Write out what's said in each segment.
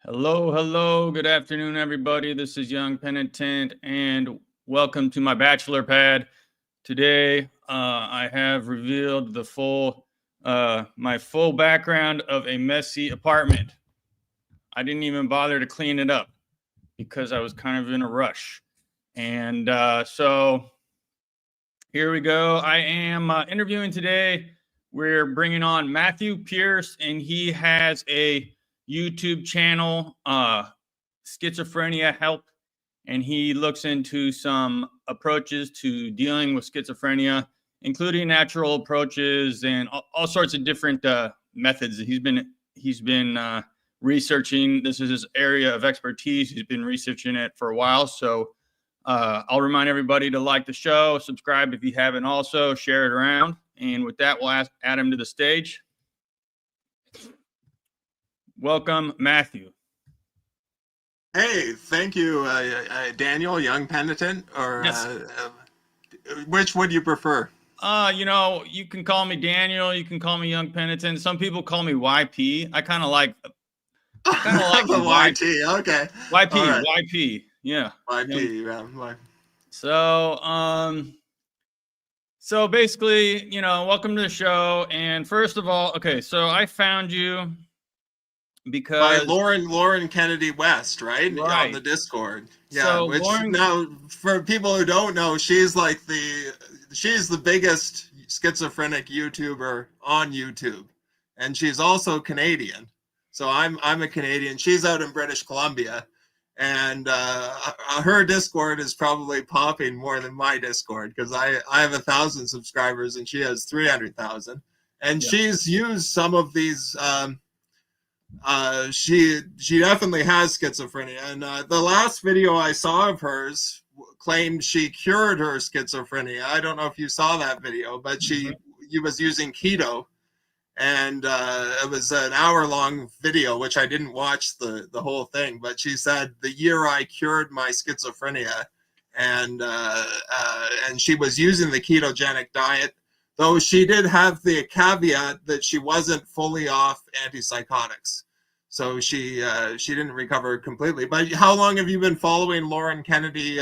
Hello, hello. Good afternoon, everybody. This is Young Penitent, and welcome to my bachelor pad. Today, I have revealed my full background of a messy apartment. I didn't even bother to clean it up because I was kind of in a rush. And so here we go. I am interviewing today. We're bringing on Matthew Pierce, and he has a YouTube channel, Schizophrenia Help, and he looks into some approaches to dealing with schizophrenia, including natural approaches and all sorts of different methods. He's been researching. This is his area of expertise. He's been researching it for a while. So I'll remind everybody to like the show, subscribe if you haven't, also share it around. And with that, we'll add him to the stage. Welcome, Matthew. Hey, thank you, Daniel, Young Penitent, or Yes. Which would you prefer? You can call me Daniel. You can call me Young Penitent. Some people call me YP. I kind of like the YT. Okay. YP. All right. YP. Yeah. YP. Yeah. So basically, welcome to the show. And first of all, okay, so I found you because by Lauren Kennedy West, right? Right. On the Discord. Yeah. So which Lauren, now, for people who don't know, she's the biggest schizophrenic YouTuber on YouTube, and she's also Canadian. So I'm a Canadian. She's out in British Columbia, and her Discord is probably popping more than my Discord because I have 1,000 subscribers and she has 300,000. And she's used some of these. She definitely has schizophrenia, and the last video I saw of hers claimed she cured her schizophrenia. I don't know if you saw that video, but she was using keto, and it was an hour-long video, which I didn't watch the whole thing, but she said the year I cured my schizophrenia, and she was using the ketogenic diet, though she did have the caveat that she wasn't fully off antipsychotics. So she didn't recover completely. But how long have you been following Lauren Kennedy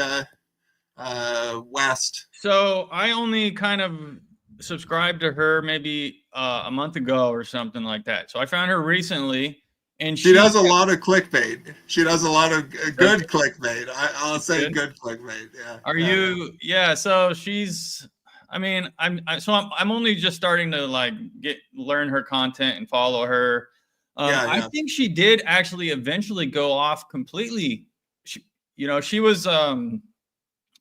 West? So I only kind of subscribed to her maybe a month ago or something like that. So I found her recently, and she does a lot of clickbait. She does a lot of good clickbait. I'll say good clickbait. Yeah. Are you? Yeah. So she's. I mean, I'm only just starting to learn her content and follow her. I think she did actually eventually go off completely. She was kind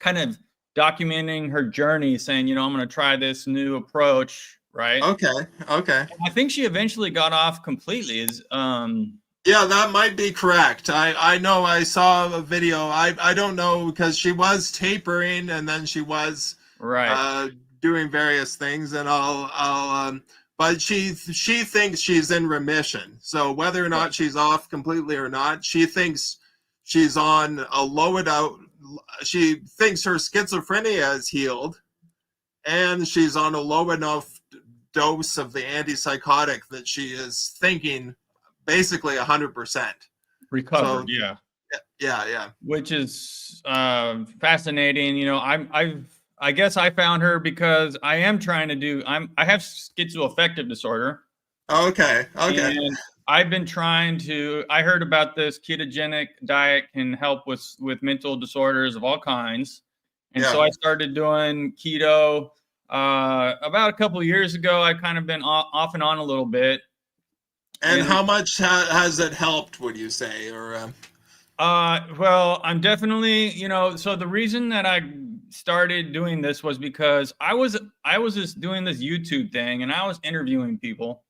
of documenting her journey, saying, I'm going to try this new approach, right? Okay. And I think she eventually got off completely. Yeah, that might be correct. I know I saw a video. I don't know, because she was tapering and then she was doing various things, and but she thinks she's in remission. So whether or not she's off completely or not, she thinks she's on a low out. She thinks her schizophrenia is healed, and she's on a low enough dose of the antipsychotic that she is thinking basically 100% recovered. So, yeah. Which is fascinating. I guess I found her because I am trying to I have schizoaffective disorder. Okay. And I've been I heard about this ketogenic diet can help with mental disorders of all kinds. And so I started doing keto about a couple of years ago. I've kind of been off and on a little bit. And how much has it helped, would you say? Or well, I'm definitely, so the reason that I started doing this was because I was just doing this YouTube thing, and I was interviewing people.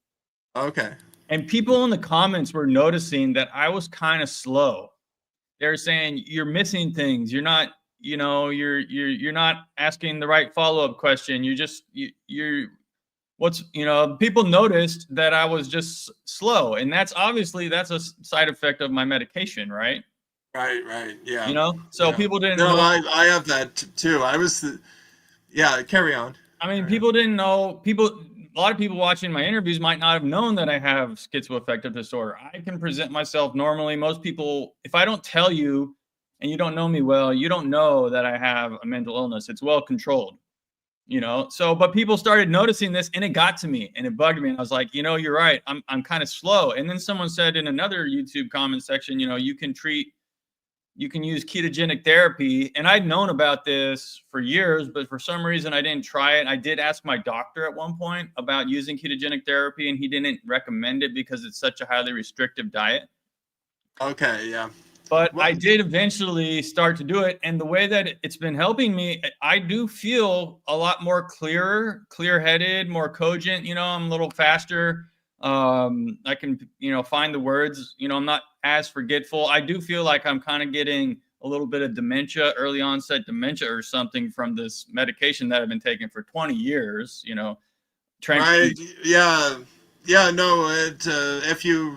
Okay. And people in the comments were noticing that I was kind of slow. They're saying, you're missing things. You're not, you're not asking the right follow-up question. People noticed that I was just slow, and that's a side effect of my medication, right? Right. Yeah. So people didn't know. No, I have that too. Carry on. I mean, people didn't know. a lot of people watching my interviews might not have known that I have schizoaffective disorder. I can present myself normally. Most people, if I don't tell you and you don't know me well, you don't know that I have a mental illness. It's well controlled, you know? So, but people started noticing this and it got to me and it bugged me. And I was like, you know, you're right. I'm kind of slow. And then someone said in another YouTube comment section, you know, you can use ketogenic therapy. And I'd known about this for years, but for some reason I didn't try it. I did ask my doctor at one point about using ketogenic therapy, and he didn't recommend it because it's such a highly restrictive diet. Okay, yeah. But I did eventually start to do it. And the way that it's been helping me, I do feel a lot more clear-headed, more cogent. You know, I'm a little faster. I can, you know, find the words. You know, I'm not as forgetful. I do feel like I'm kind of getting a little bit of dementia, early onset dementia or something from this medication that I've been taking for 20 years, you know. Right. Yeah. Yeah. No, if you,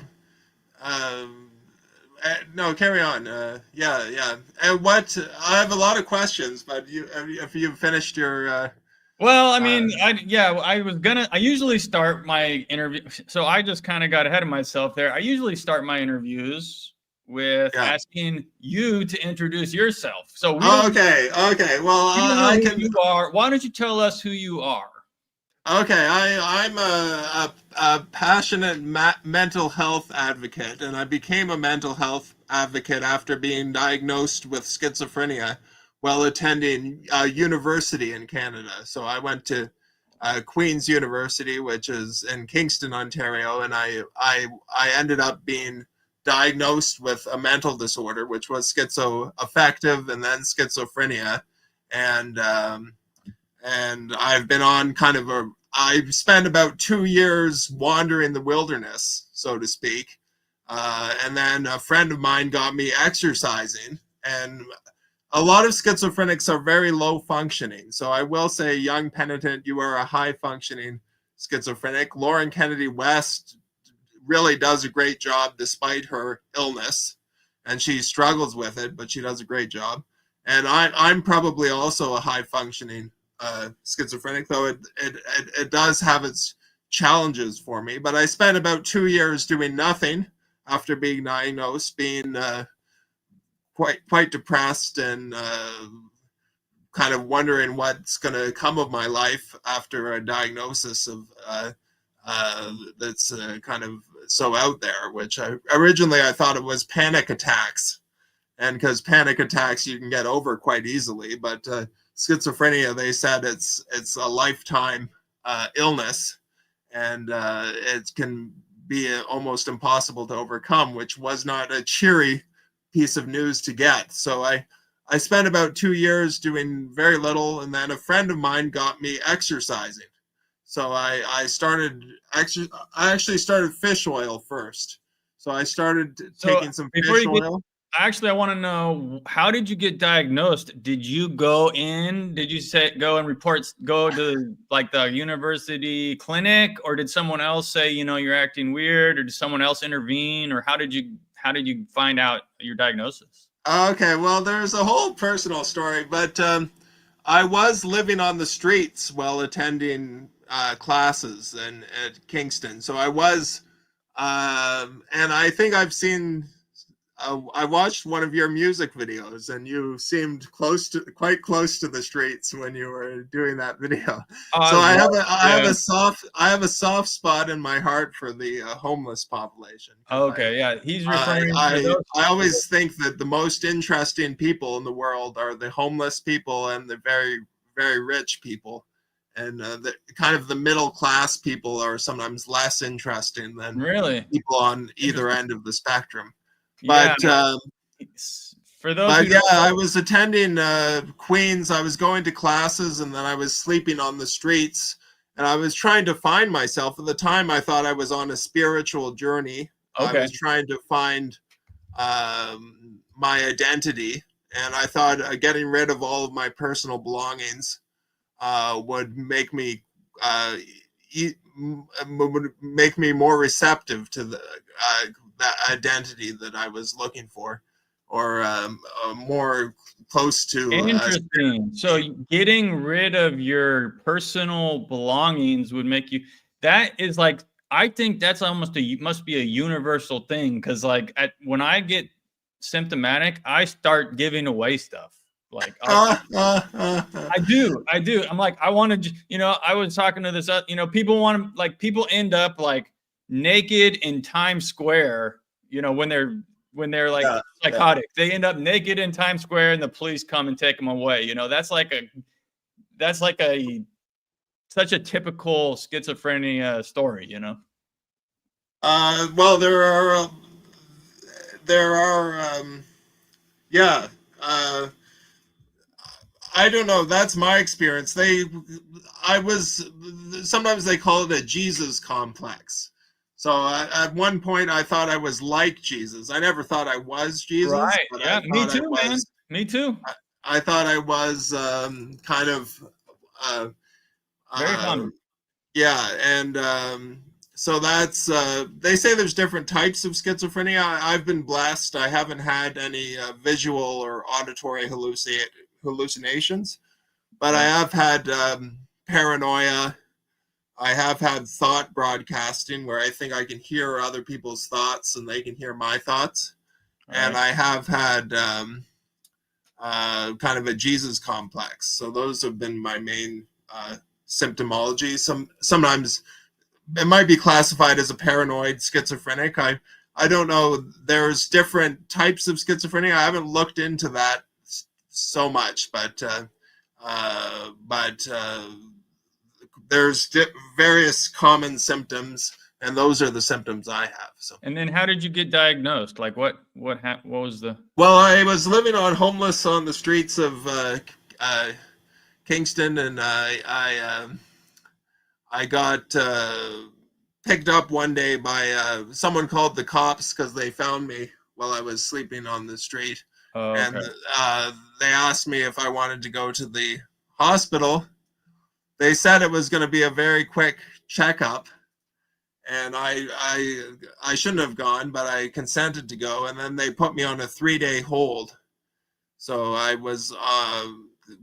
no, carry on. Yeah. Yeah. And I have a lot of questions, but if you've finished your, well, I mean, I usually start my interview. So I just kind of got ahead of myself there. I usually start my interviews with asking you to introduce yourself. So okay. Well, you don't know who you are. Why don't you tell us who you are? Okay, I'm a passionate mental health advocate, and I became a mental health advocate after being diagnosed with schizophrenia while attending university in Canada. So I went to Queen's University, which is in Kingston, Ontario, and I ended up being diagnosed with a mental disorder, which was schizoaffective and then schizophrenia, and I've been on I spent about 2 years wandering the wilderness, so to speak. And then a friend of mine got me exercising. And a lot of schizophrenics are very low functioning. So I will say, young Penitent, you are a high functioning schizophrenic. Lauren Kennedy West really does a great job despite her illness. And she struggles with it, but she does a great job. And I'm probably also a high functioning schizophrenic, though it does have its challenges for me. But I spent about 2 years doing nothing after being diagnosed, being quite depressed and kind of wondering what's going to come of my life after a diagnosis of that's kind of so out there. Which originally I thought it was panic attacks, and because panic attacks you can get over quite easily, but schizophrenia, they said it's a lifetime illness, and it can be almost impossible to overcome, which was not a cheery piece of news to get. So I spent about 2 years doing very little, and then a friend of mine got me exercising. So I actually started fish oil first. So I started taking some fish oil. Actually, I want to know, how did you get diagnosed? Did you go in? Did you go and go to like the university clinic, or did someone else say, you know, you're acting weird, or did someone else intervene, or how did you find out your diagnosis? Okay, well, there's a whole personal story, but I was living on the streets while attending classes at Kingston. So I was, and I think I've seen. I watched one of your music videos, and you seemed quite close to the streets when you were doing that video. So I have a soft spot in my heart for the homeless population. Okay, yeah, he's referring. I always think that the most interesting people in the world are the homeless people and the very, very rich people, and the middle class people are sometimes less interesting than people on either end of the spectrum. But for those, I was attending Queens. I was going to classes, and then I was sleeping on the streets, and I was trying to find myself. At the time, I thought I was on a spiritual journey. I was trying to find my identity, and I thought getting rid of all of my personal belongings would make me more receptive to that identity that I was looking for, or more close to. Interesting. So getting rid of your personal belongings would make you. that is like, I think that's almost must be a universal thing, because like when I get symptomatic, I start giving away stuff. Like I do. I'm like, I want to, I was talking to this, people want to, like, people end up like naked in Times Square, when they're like Yeah, yeah. psychotic. They end up naked in Times Square and the police come and take them away. That's like a such a typical schizophrenia story. Well, there are, yeah. Uh, I don't know. That's my experience. Sometimes they call it a Jesus complex. So at one point, I thought I was like Jesus. I never thought I was Jesus, Right. but I Yeah. Me thought I too, man. was. Me too. I thought I was kind of, uh, Very uh, common. yeah, and so that's. They say there's different types of schizophrenia. I've been blessed. I haven't had any visual or auditory hallucinations. But I Right. have had paranoia. I have had thought broadcasting where I think I can hear other people's thoughts and they can hear my thoughts. All And right. I have had kind of a Jesus complex. So those have been my main symptomology. Sometimes it might be classified as a paranoid schizophrenic. I don't know. There's different types of schizophrenia. I haven't looked into that so much, but there's various common symptoms, and those are the symptoms I have. So, And then how did you get diagnosed? Like what was the? well, I was living homeless on the streets of uh, Kingston, and I got picked up one day by someone called the cops because they found me while I was sleeping on the street, Oh, and okay. they asked me if I wanted to go to the hospital. They said it was going to be a very quick checkup, and I shouldn't have gone, but I consented to go, and then they put me on a 3-day hold. So I was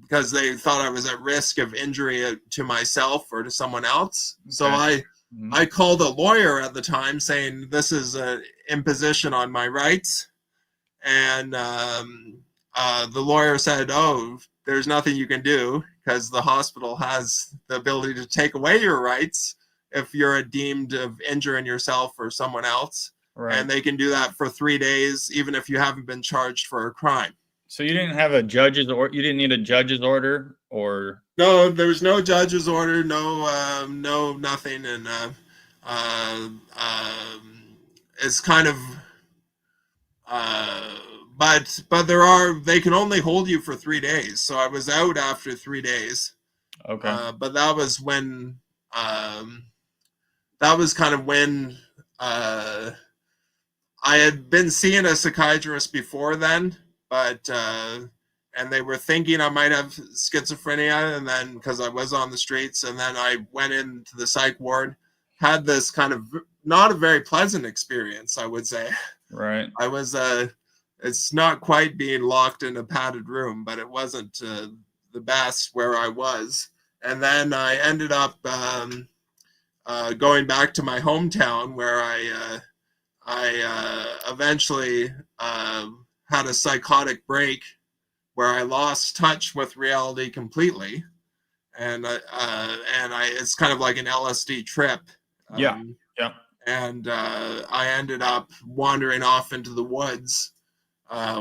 because they thought I was at risk of injury to myself or to someone else. So Okay. I called a lawyer at the time saying this is an imposition on my rights, and the lawyer said, "Oh, there's nothing you can do because the hospital has the ability to take away your rights if you're deemed of injuring yourself or someone else, Right. and they can do that for 3 days, even if you haven't been charged for a crime." So you didn't have a judge's, or you didn't need a judge's order, or? No, there was no judge's order, no nothing, and uh, it's kind of uh, but they can only hold you for 3 days. So I was out after 3 days. Okay. But that was kind of when I had been seeing a psychiatrist before then, but and they were thinking I might have schizophrenia, and then because I was on the streets, and then I went into the psych ward, had this kind of not a very pleasant experience, I would say. Right. I was it's not quite being locked in a padded room, but it wasn't the best where I was. And then I ended up going back to my hometown where I eventually had a psychotic break where I lost touch with reality completely, and it's kind of like an LSD trip. Yeah. Yeah. And I ended up wandering off into the woods,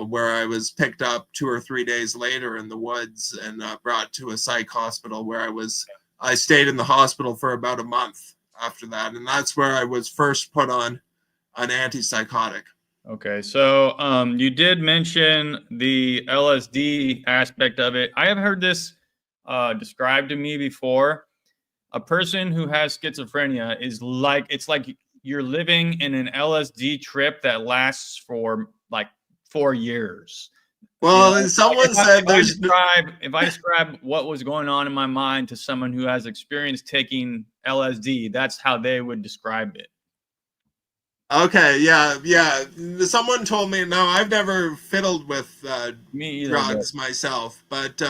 where I was picked up 2 or 3 days later in the woods and brought to a psych hospital where I stayed in the hospital for about a month after that, and that's where I was first put on an antipsychotic. Okay. So you did mention the LSD aspect of it. I have heard this described to me before. A person who has schizophrenia is like, it's like you're living in an LSD trip that lasts for like 4 years. Well, Like someone said there's if I describe what was going on in my mind to someone who has experience taking LSD, that's how they would describe it. okay, yeah. Someone told me, no, I've never fiddled with Me either, but drugs myself, but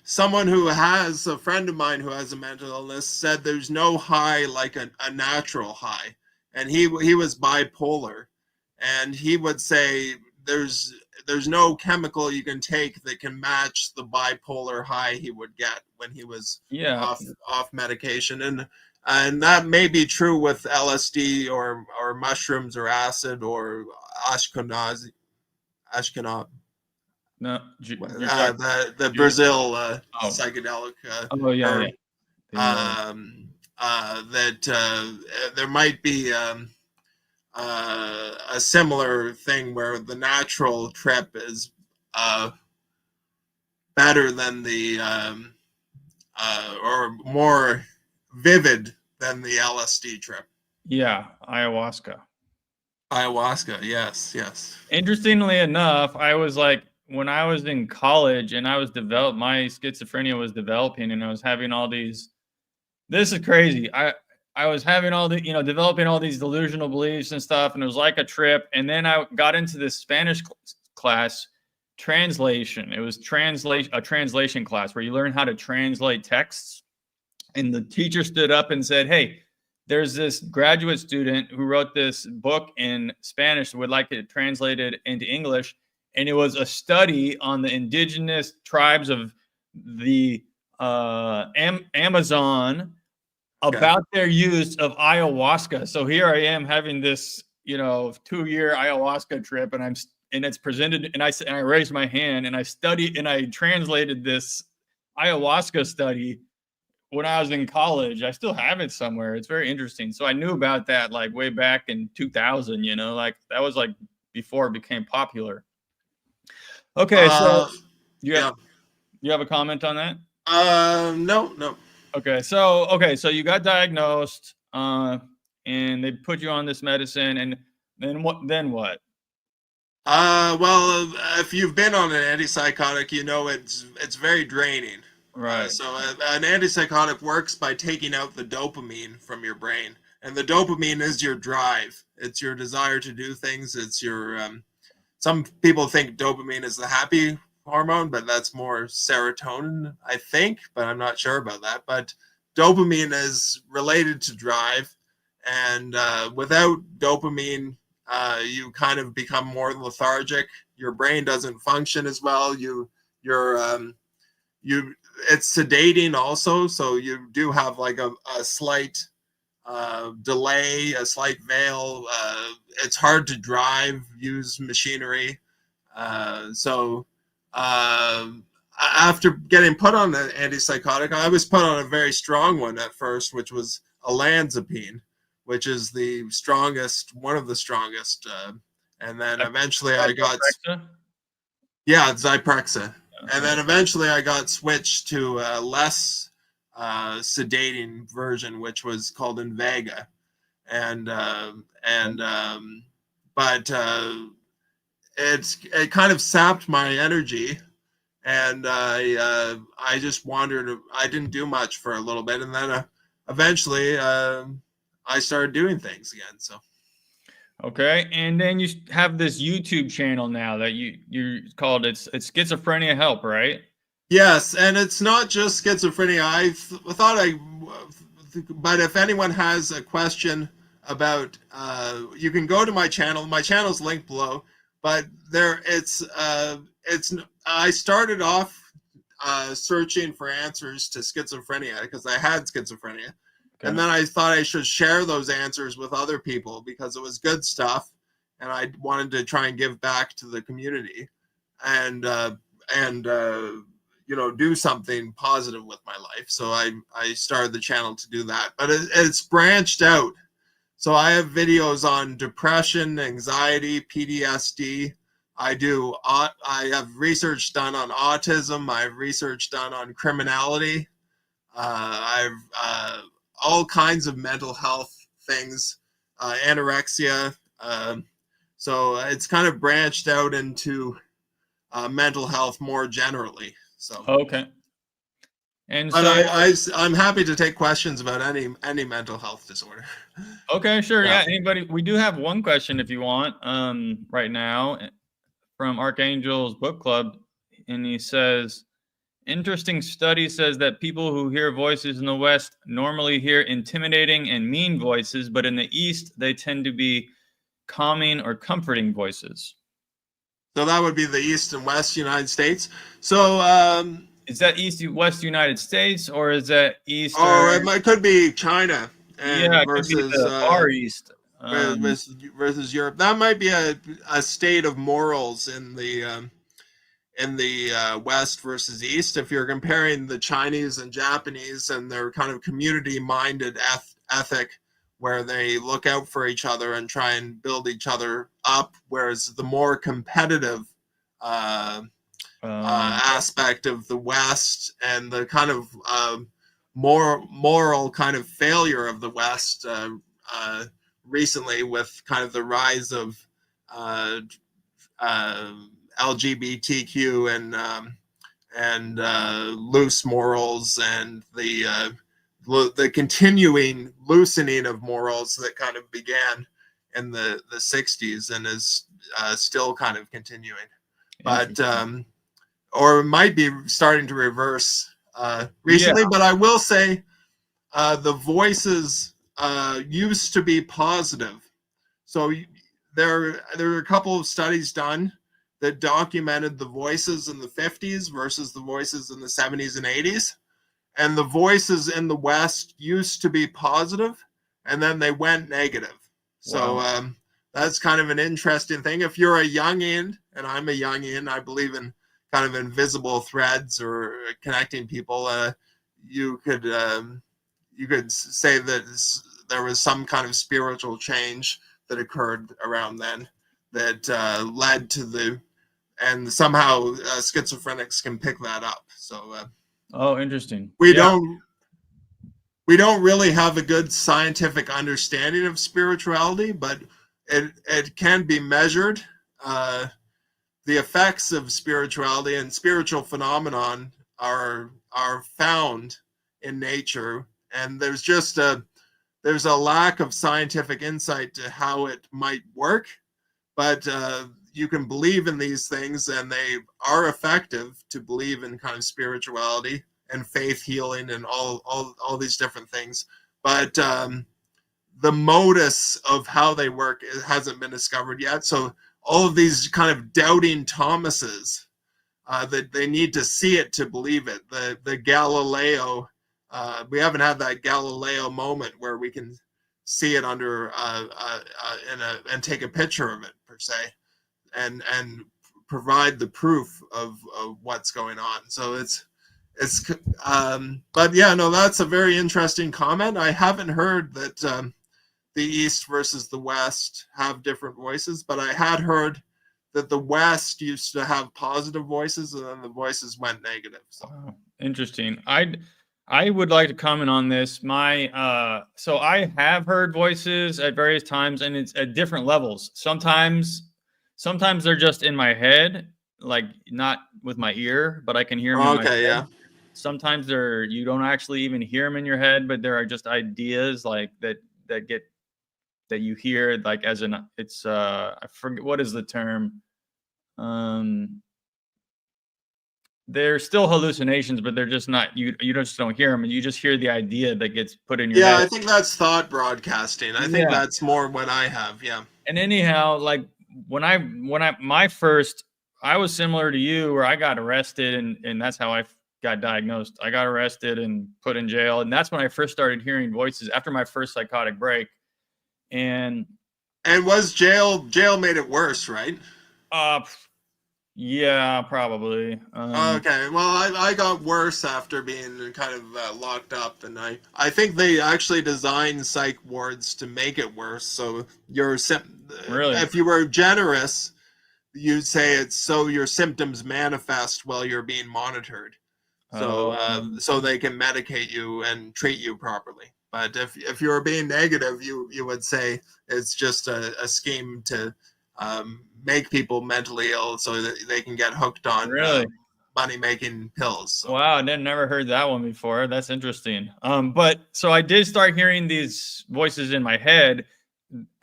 someone who has a friend of mine who has a mental illness said there's no high like a natural high, and he was bipolar, and he would say there's no chemical you can take that can match the bipolar high he would get when he was Yeah. off medication, and that may be true with LSD or mushrooms or acid or ashkenazi ashkenaz No, you're talking. the Judah? Brazil Oh. psychedelic Oh yeah, herb. yeah. The, That there might be a similar thing where the natural trip is better than the or more vivid than the LSD trip. yeah, ayahuasca. Ayahuasca, yes, yes. Interestingly enough, I was like, when I was in college and I was my schizophrenia was developing, and I was having all these. This is crazy. I was having all the, developing all these delusional beliefs and stuff, and it was like a trip. And then I got into this Spanish class, translation. It was a translation class where you learn how to translate texts. And the teacher stood up and said, "Hey, there's this graduate student who wrote this book in Spanish, would like it translated into English." And it was a study on the indigenous tribes of the Amazon about their use of ayahuasca. So here I am having this, 2-year ayahuasca trip, and it's presented, and I raised my hand and I studied and I translated this ayahuasca study when I was in college. I still have it somewhere. It's very interesting. So I knew about that like way back in 2000, like that was like before it became popular. Okay, so you have a comment on that? No. Okay, so you got diagnosed, and they put you on this medicine, and then what? Well, if you've been on an antipsychotic, it's very draining. Right. So an antipsychotic works by taking out the dopamine from your brain, and the dopamine is your drive. It's your desire to do things. It's your some people think dopamine is the happy hormone, but that's more serotonin, I think, but I'm not sure about that. But dopamine is related to drive, and without dopamine, you kind of become more lethargic. Your brain doesn't function as well. It's sedating also, so you do have like a slight delay, a slight veil. It's hard to drive, use machinery. So after getting put on an antipsychotic, I was put on a very strong one at first, which was olanzapine, which is the strongest, one of the strongest. And then eventually I got, Zyprexa. And then eventually I got switched to a less sedating version, which was called Invega. But it kind of sapped my energy, and I just wandered. I didn't do much for a little bit, and then eventually I started doing things again. So. Okay, and then you have this YouTube channel now that you called it's Schizophrenia Help, right? Yes, and it's not just schizophrenia. But if anyone has a question about, you can go to my channel. My channel's linked below. But I started off searching for answers to schizophrenia because I had schizophrenia. Okay. And then I thought I should share those answers with other people because it was good stuff, and I wanted to try and give back to the community, and do something positive with my life. So I started the channel to do that, but it's branched out. So I have videos on depression, anxiety, PTSD. I have research done on autism. I have research done on criminality. I've all kinds of mental health things, anorexia. So it's kind of branched out into mental health more generally. So okay. And but so I'm happy to take questions about any mental health disorder. Okay, sure. Yeah. Anybody? We do have one question if you want. Right now, from Archangel's Book Club, and he says, Interesting study says that people who hear voices in the West normally hear intimidating and mean voices, but in the East, they tend to be calming or comforting voices. So that would be the East and West United States. So is that East West United States, or is that East? Or it could be China and yeah, it versus could be the Far East. Versus Europe. That might be a state of morals in the West versus East. If you're comparing the Chinese and Japanese and their kind of community-minded ethic, where they look out for each other and try and build each other up, whereas the more competitive aspect of the West and the kind of more moral kind of failure of the West recently, with kind of the rise of LGBTQ and loose morals and the continuing loosening of morals that kind of began in the 60s and is still kind of continuing, but or might be starting to reverse recently. Yeah. But I will say the voices used to be positive. So there are a couple of studies done that documented the voices in the 50s versus the voices in the 70s and 80s. And the voices in the West used to be positive, and then they went negative. Wow. So that's kind of an interesting thing. If you're a youngin, and I'm a youngin, I believe in kind of invisible threads or connecting people. You could say that there was some kind of spiritual change that occurred around then that led to and somehow schizophrenics can pick that up. So oh, interesting. We don't really have a good scientific understanding of spirituality, but it can be measured. The effects of spirituality and spiritual phenomenon are found in nature, and there's a lack of scientific insight to how it might work, but you can believe in these things, and they are effective to believe in kind of spirituality and faith healing and all these different things. But the modus of how they work hasn't been discovered yet. So all of these kind of doubting Thomases, that they need to see it to believe it. The Galileo, we haven't had that Galileo moment where we can see it under and take a picture of it per se, and provide the proof of what's going on. So it's but yeah, no, that's a very interesting comment. I haven't heard that the East versus the West have different voices, but I had heard that the West used to have positive voices and then the voices went negative. So. Oh, interesting. I would like to comment on this. So I have heard voices at various times, and it's at different levels. Sometimes they're just in my head, like not with my ear, but I can hear them. Okay, yeah. Sometimes you don't actually even hear them in your head, but there are just ideas like that you hear, like as it's I forget what is the term. They're still hallucinations, but they're just not, you just don't hear them, and you just hear the idea that gets put in your head. Yeah, I think that's thought broadcasting. I think that's more what I have. Yeah. And anyhow, like I was similar to you, where I got arrested, and that's how I got diagnosed. I got arrested and put in jail, and that's when I first started hearing voices after my first psychotic break. And was jail made it worse, right? Yeah, probably. Okay, well, I got worse after being kind of locked up, and I think they actually designed psych wards to make it worse. So really, if you were generous, you'd say it's so your symptoms manifest while you're being monitored, so they can medicate you and treat you properly. But if you were being negative, you would say it's just a scheme to make people mentally ill so that they can get hooked on money-making pills. So. Wow, I never heard that one before. That's interesting. But so I did start hearing these voices in my head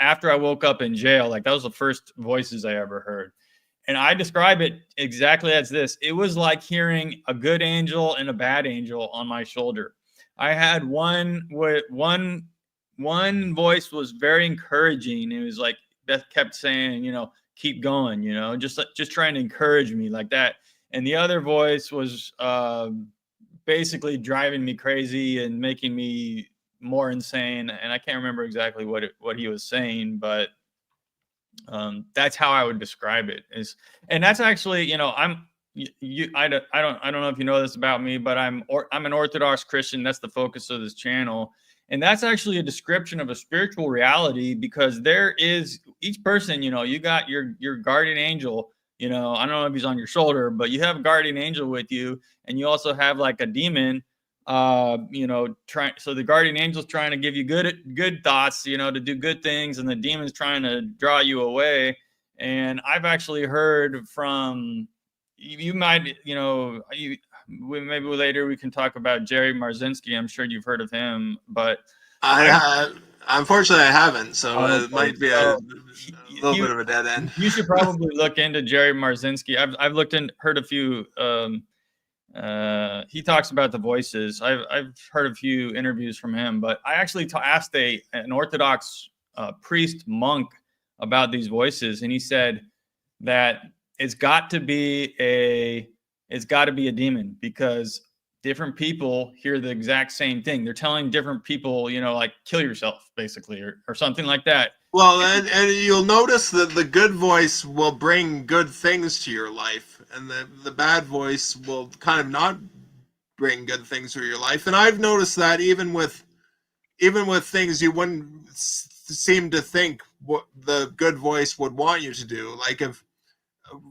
after I woke up in jail. Like that was the first voices I ever heard. And I describe it exactly as this. It was like hearing a good angel and a bad angel on my shoulder. I had one voice was very encouraging. It was like that kept saying, keep going, just trying to encourage me like that. And the other voice was basically driving me crazy and making me more insane. And I can't remember exactly what he was saying, but that's how I would describe it. And that's actually, I don't know if you know this about me, but I'm an Orthodox Christian. That's the focus of this channel. And that's actually a description of a spiritual reality, because there is each person, you got your guardian angel, I don't know if he's on your shoulder, but you have a guardian angel with you, and you also have like a demon, so the guardian angel's trying to give you good thoughts, to do good things, and the demon's trying to draw you away. And I've actually heard from, you might, maybe later we can talk about Jerry Marzinski. I'm sure you've heard of him, but unfortunately I haven't, so okay. It might be a little bit of a dead end. You should probably look into Jerry Marzinski. I've looked and heard a few. He talks about the voices. I've heard a few interviews from him, but I actually asked an Orthodox priest monk about these voices, and he said that it's got to be a demon, because different people hear the exact same thing. They're telling different people, like kill yourself, basically, or something like that. Well, and you'll notice that the good voice will bring good things to your life, and the bad voice will kind of not bring good things to your life. And I've noticed that even with things you wouldn't seem to think what the good voice would want you to do, like if,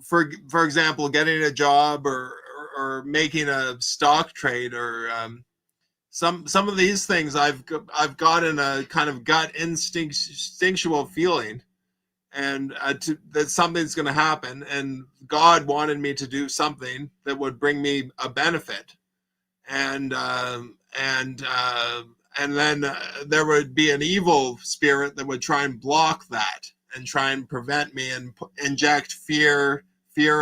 for example, getting a job or making a stock trade, or some of these things I've gotten a kind of gut instinctual feeling, and that something's going to happen, and God wanted me to do something that would bring me a benefit, and then there would be an evil spirit that would try and block that and try and prevent me, and inject fear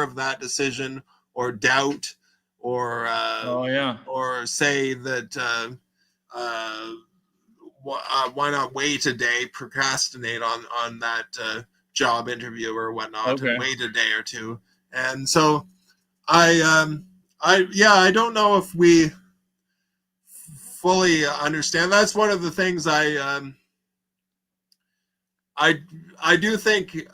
of that decision, or doubt, or or say that why not wait a day, procrastinate on that job interview or whatnot, and wait a day or two. And so I don't know if we fully understand. That's one of the things I do think.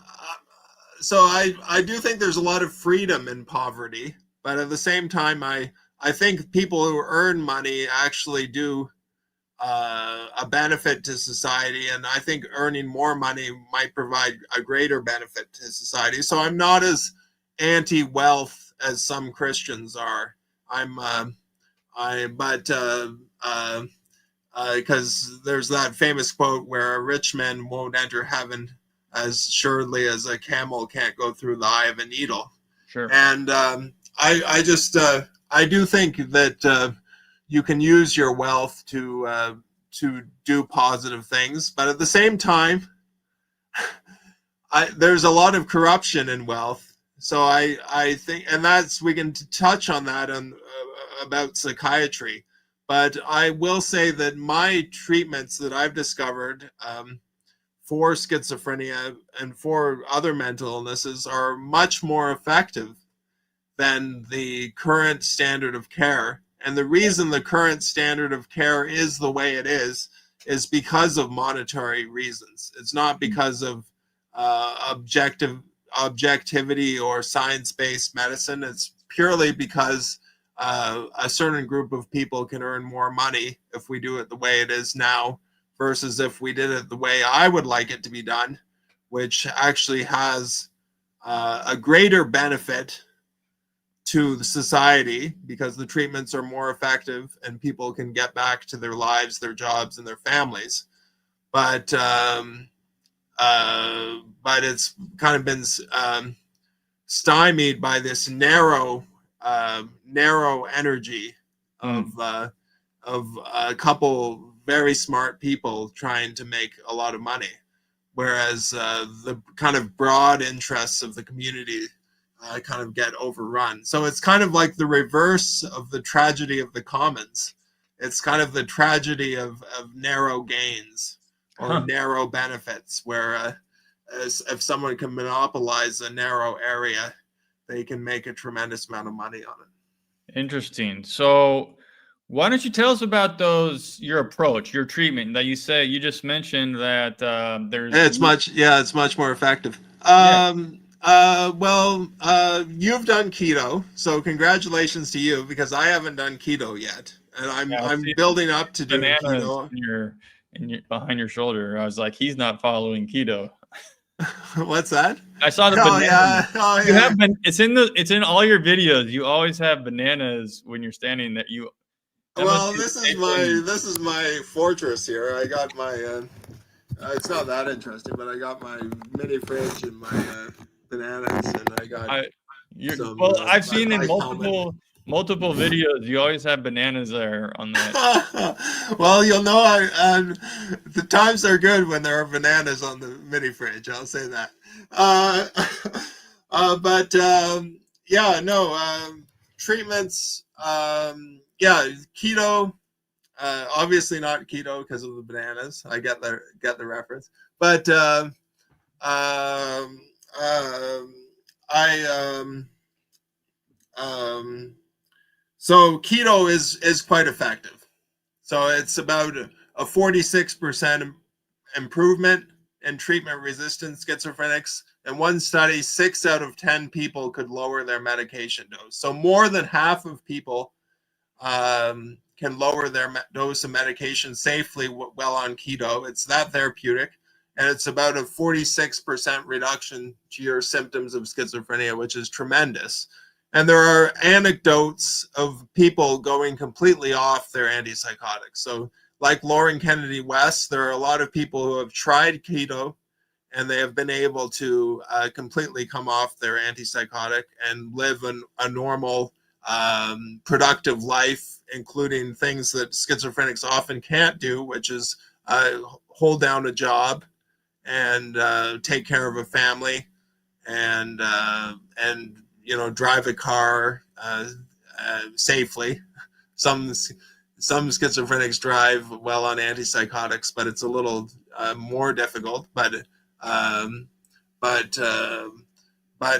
So I do think there's a lot of freedom in poverty, but at the same time, I think people who earn money actually do a benefit to society, and I think earning more money might provide a greater benefit to society. So I'm not as anti-wealth as some Christians are. Because there's that famous quote where a rich man won't enter heaven as assuredly as a camel can't go through the eye of a needle. Sure. And I do think that you can use your wealth to do positive things, but at the same time, there's a lot of corruption in wealth. So I think, and we can touch on that about psychiatry. But I will say that my treatments that I've discovered for schizophrenia and for other mental illnesses are much more effective than the current standard of care. And the reason the current standard of care is the way it is because of monetary reasons. It's not because of objectivity or science-based medicine. It's purely because a certain group of people can earn more money if we do it the way it is now, versus if we did it the way I would like it to be done, which actually has a greater benefit to the society, because the treatments are more effective and people can get back to their lives, their jobs, and their families. But it's kind of been stymied by this narrow energy of a couple very smart people trying to make a lot of money, whereas the kind of broad interests of the community kind of get overrun. So it's kind of like the reverse of the tragedy of the commons. It's kind of the tragedy of narrow gains or narrow benefits, where if someone can monopolize a narrow area, they can make a tremendous amount of money on it. Interesting. So why don't you tell us about your approach, your treatment that you just mentioned that It's much more effective. Yeah. You've done keto, so congratulations to you, because I haven't done keto yet, and Yeah, I I'm see building up to doing bananas keto. in your behind your shoulder. I was like, he's not following keto. What's that? I saw the Oh bananas. yeah, oh You yeah. have it's in all your videos. You always have bananas when you're standing there. That must Well, be the same thing. this is my fortress here. I got my. It's not that interesting, but I got my mini fridge and my bananas, and I got I you're some well, I've my seen in bike helmet. multiple videos. You always have bananas there on that. Well, you'll know the times are good when there are bananas on the mini fridge. I'll say that. Uh, but yeah, no treatments. Yeah, keto. Obviously not keto because of the bananas. I get the reference, but um, um, I so keto is quite effective. So it's about a 46% improvement in treatment-resistant schizophrenics. In one study, 6 out of 10 people could lower their medication dose. So more than half of people can lower their dose of medication safely while on keto. It's that therapeutic. And it's about a 46% reduction to your symptoms of schizophrenia, which is tremendous. And there are anecdotes of people going completely off their antipsychotics. So, like Lauren Kennedy West, there are a lot of people who have tried keto and they have been able to completely come off their antipsychotic and live a normal, productive life, including things that schizophrenics often can't do, which is hold down a job and take care of a family and drive a car safely. Some schizophrenics drive well on antipsychotics, but it's a little more difficult. Um, but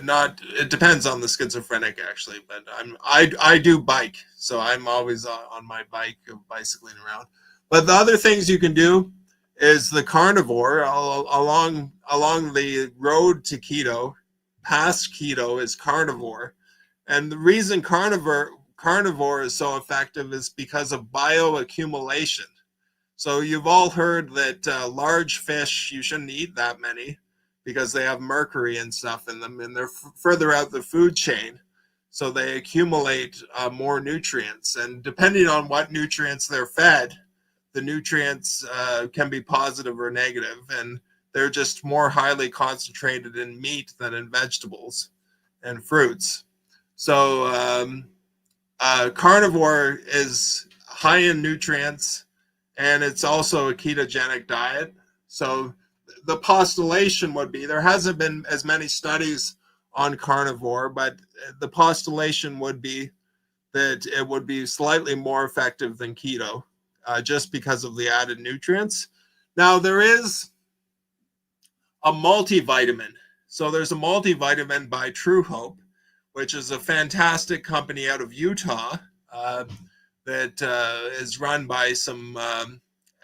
not. It depends on the schizophrenic actually. But I do bike, so I'm always on my bike, bicycling around. But the other things you can do is the carnivore along the road to keto. Past keto is carnivore, and the reason carnivore is so effective is because of bioaccumulation. So you've all heard that large fish, you shouldn't eat that many because they have mercury and stuff in them, and they're further out the food chain. So they accumulate more nutrients, and depending on what nutrients they're fed, the nutrients can be positive or negative, and they're just more highly concentrated in meat than in vegetables and fruits. So carnivore is high in nutrients, and it's also a ketogenic diet. So the postulation would be, there hasn't been as many studies on carnivore, but the postulation would be that it would be slightly more effective than keto, just because of the added nutrients. Now, there is a multivitamin. So there's a multivitamin by True Hope, which is a fantastic company out of Utah that is run by some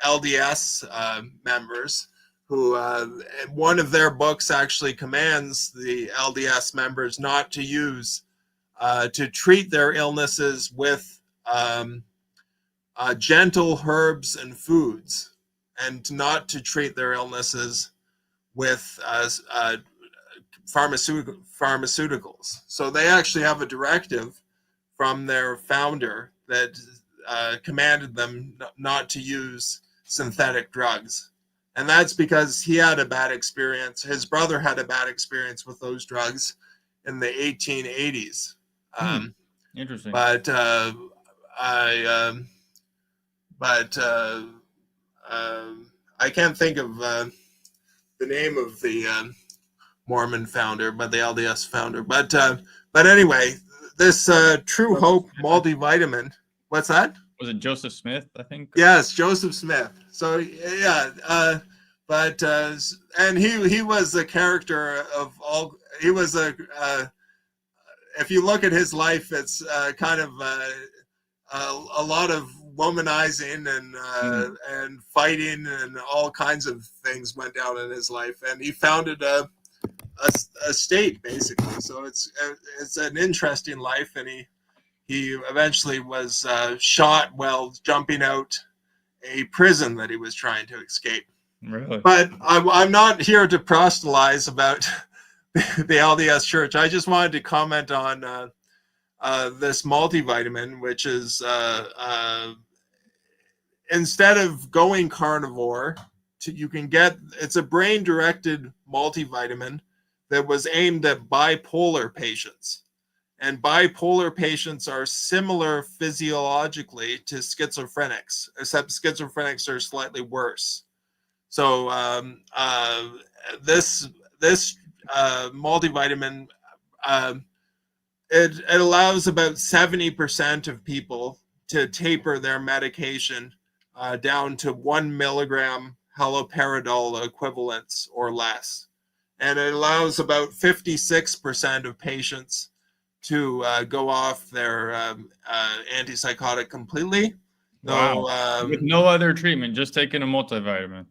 LDS members who, one of their books actually commands the LDS members not to use, to treat their illnesses with gentle herbs and foods, and not to treat their illnesses with pharmaceuticals. So they actually have a directive from their founder that commanded them not to use synthetic drugs. And that's because he had a bad experience. His brother had a bad experience with those drugs in the 1880s. Interesting. But I can't think of the name of Mormon founder, but the LDS founder. But anyway, this True Hope multivitamin. What's that? Was it Joseph Smith, I think? Yes, Joseph Smith. So yeah, and he was the character of all. He was if you look at his life, it's kind of a lot of womanizing and fighting and all kinds of things went down in his life, and he founded a state basically. So it's an interesting life, and he eventually was shot while jumping out a prison that he was trying to escape. Really? But I'm not here to proselytize about the LDS Church. I just wanted to comment on this multivitamin, which is instead of going carnivore, you can get, it's a brain-directed multivitamin that was aimed at bipolar patients. And bipolar patients are similar physiologically to schizophrenics, except schizophrenics are slightly worse. So this multivitamin, it allows about 70% of people to taper their medication down to 1 milligram haloperidol equivalents or less. And it allows about 56% of patients to go off their antipsychotic completely. Wow. With no other treatment, just taking a multivitamin.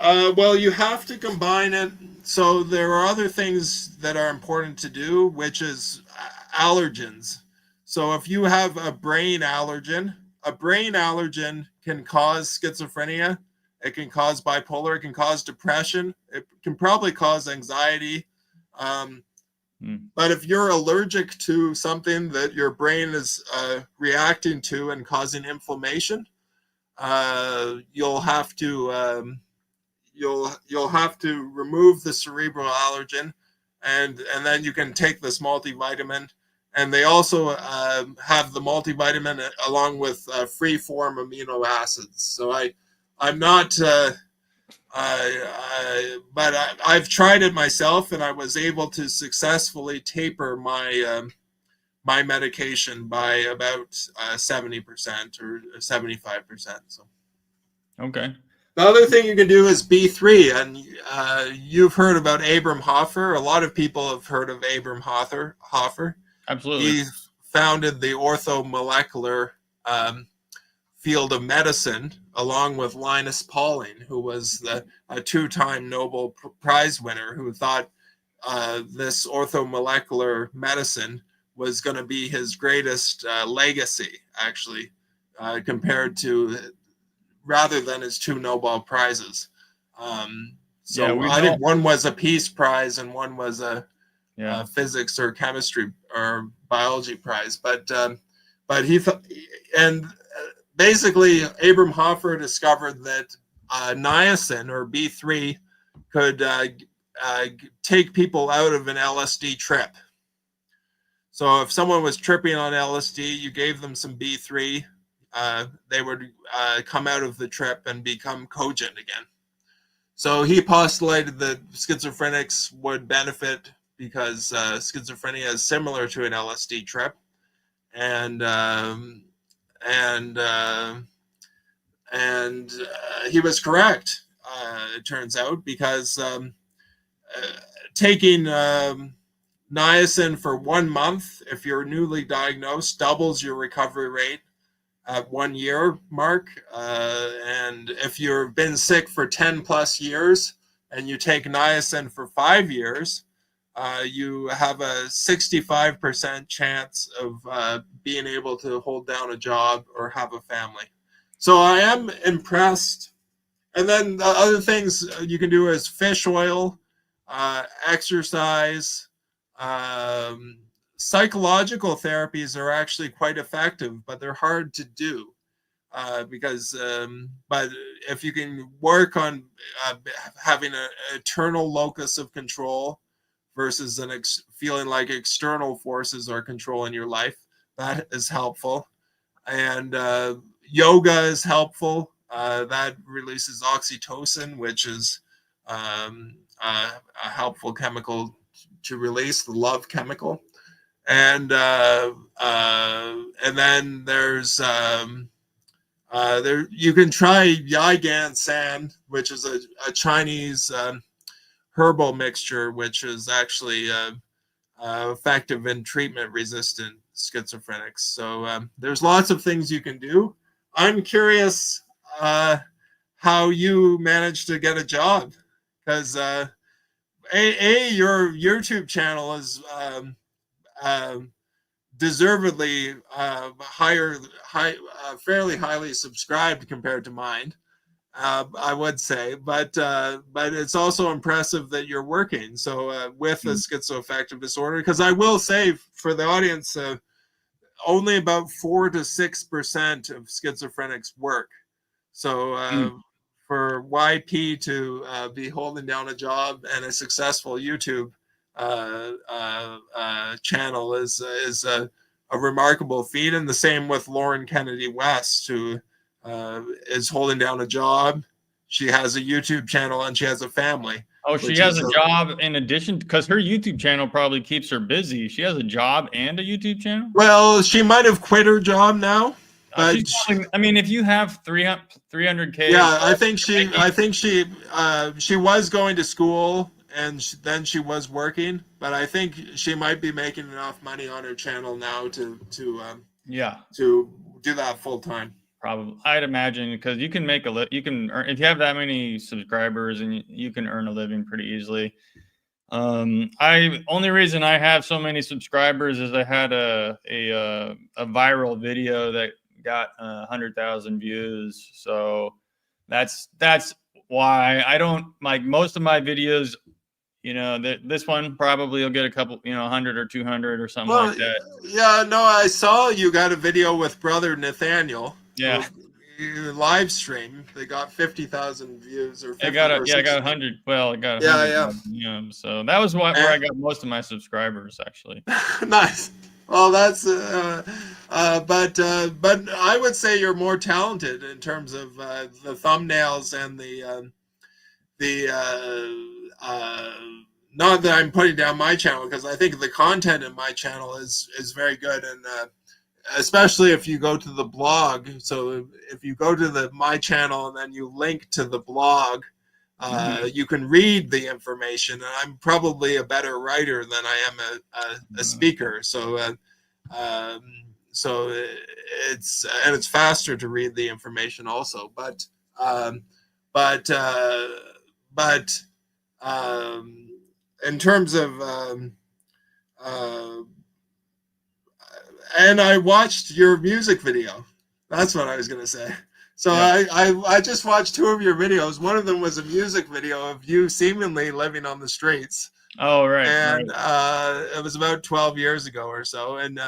Well, you have to combine it. So there are other things that are important to do, which is allergens. So if you have a brain allergen can cause schizophrenia. It can cause bipolar. It can cause depression. It can probably cause anxiety. But if you're allergic to something that your brain is reacting to and causing inflammation, you'll have to remove the cerebral allergen, and then you can take this multivitamin. And they also have the multivitamin along with free form amino acids. So I'm not, but I've tried it myself, and I was able to successfully taper my my medication by about 70% or 75%. So okay. The other thing you can do is B3, and you've heard about Abram Hoffer. A lot of people have heard of Abram Hoffer. Absolutely. He founded the orthomolecular field of medicine, along with Linus Pauling, who was a two-time Nobel Prize winner, who thought this orthomolecular medicine was going to be his greatest legacy, actually, compared to, rather than his two Nobel Prizes. So I think one was a Peace Prize and one was a physics or chemistry or biology prize. But he and basically Abram Hoffer discovered that niacin or B3 could take people out of an LSD trip. So if someone was tripping on LSD, you gave them some B3, they would come out of the trip and become cogent again. So he postulated that schizophrenics would benefit because schizophrenia is similar to an LSD trip, and he was correct. It turns out, because taking niacin for 1 month, if you're newly diagnosed, doubles your recovery rate at 1 year mark. And if you've been sick for 10 plus years and you take niacin for 5 years, you have a 65% chance of being able to hold down a job or have a family. So I am impressed. And then the other things you can do is fish oil, exercise. Psychological therapies are actually quite effective, but they're hard to do because, but if you can work on having an internal locus of control versus feeling like external forces are controlling your life, that is helpful. And yoga is helpful. That releases oxytocin, which is a helpful chemical to release, the love chemical. And then there's there you can try Yigan San, which is a Chinese herbal mixture, which is actually effective in treatment-resistant schizophrenics. So there's lots of things you can do. I'm curious how you managed to get a job, because your YouTube channel is deservedly fairly highly subscribed compared to mine. I would say, but it's also impressive that you're working with a schizoaffective disorder. Because I will say for the audience, only about 4 to 6% of schizophrenics work. So for YP to be holding down a job and a successful YouTube channel is a remarkable feat. And the same with Lauren Kennedy West, who is holding down a job. She has a YouTube channel and she has a family. Oh, she has a job in addition, because her YouTube channel probably keeps her busy. She has a job and a YouTube channel? Well, she might have quit her job now. But probably, I mean, if you have 300K. Yeah, I think she was going to school, and then she was working, but I think she might be making enough money on her channel now to do that full time. Probably, I'd imagine, because you can make you can earn, if you have that many subscribers, and you can earn a living pretty easily. Only reason I have so many subscribers is I had a viral video that got 100,000 views. So that's why I don't, like, most of my videos, this one probably will get a couple, 100 or 200 or something like that. Yeah, no, I saw you got a video with Brother Nathaniel. Yeah. You live stream. They got 50,000 views or 50. I got 100. Well, it got 100. Yeah. So that was where I got most of my subscribers, actually. Nice. Well, that's but I would say you're more talented in terms of the thumbnails and the not that I'm putting down my channel, because I think the content in my channel is very good, and especially if you go to the blog. So if you go to my channel and then you link to the blog, you can read the information. And I'm probably a better writer than I am a speaker. So it's faster to read the information also. But in terms of and I watched your music video. That's what I was going to say. So yeah. I just watched 2 of your videos. One of them was a music video of you seemingly living on the streets. Oh, right. And it was about 12 years ago or so, and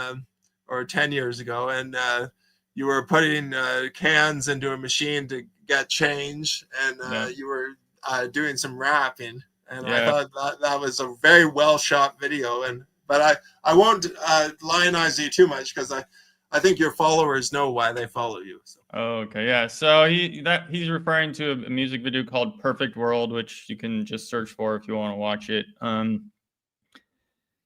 or 10 years ago. And you were putting cans into a machine to get change, and you were doing some rapping. And I thought that was a very well shot video. But I won't lionize you too much, because I think your followers know why they follow you. So. Oh, okay, yeah. So he's referring to a music video called "Perfect World," which you can just search for if you want to watch it.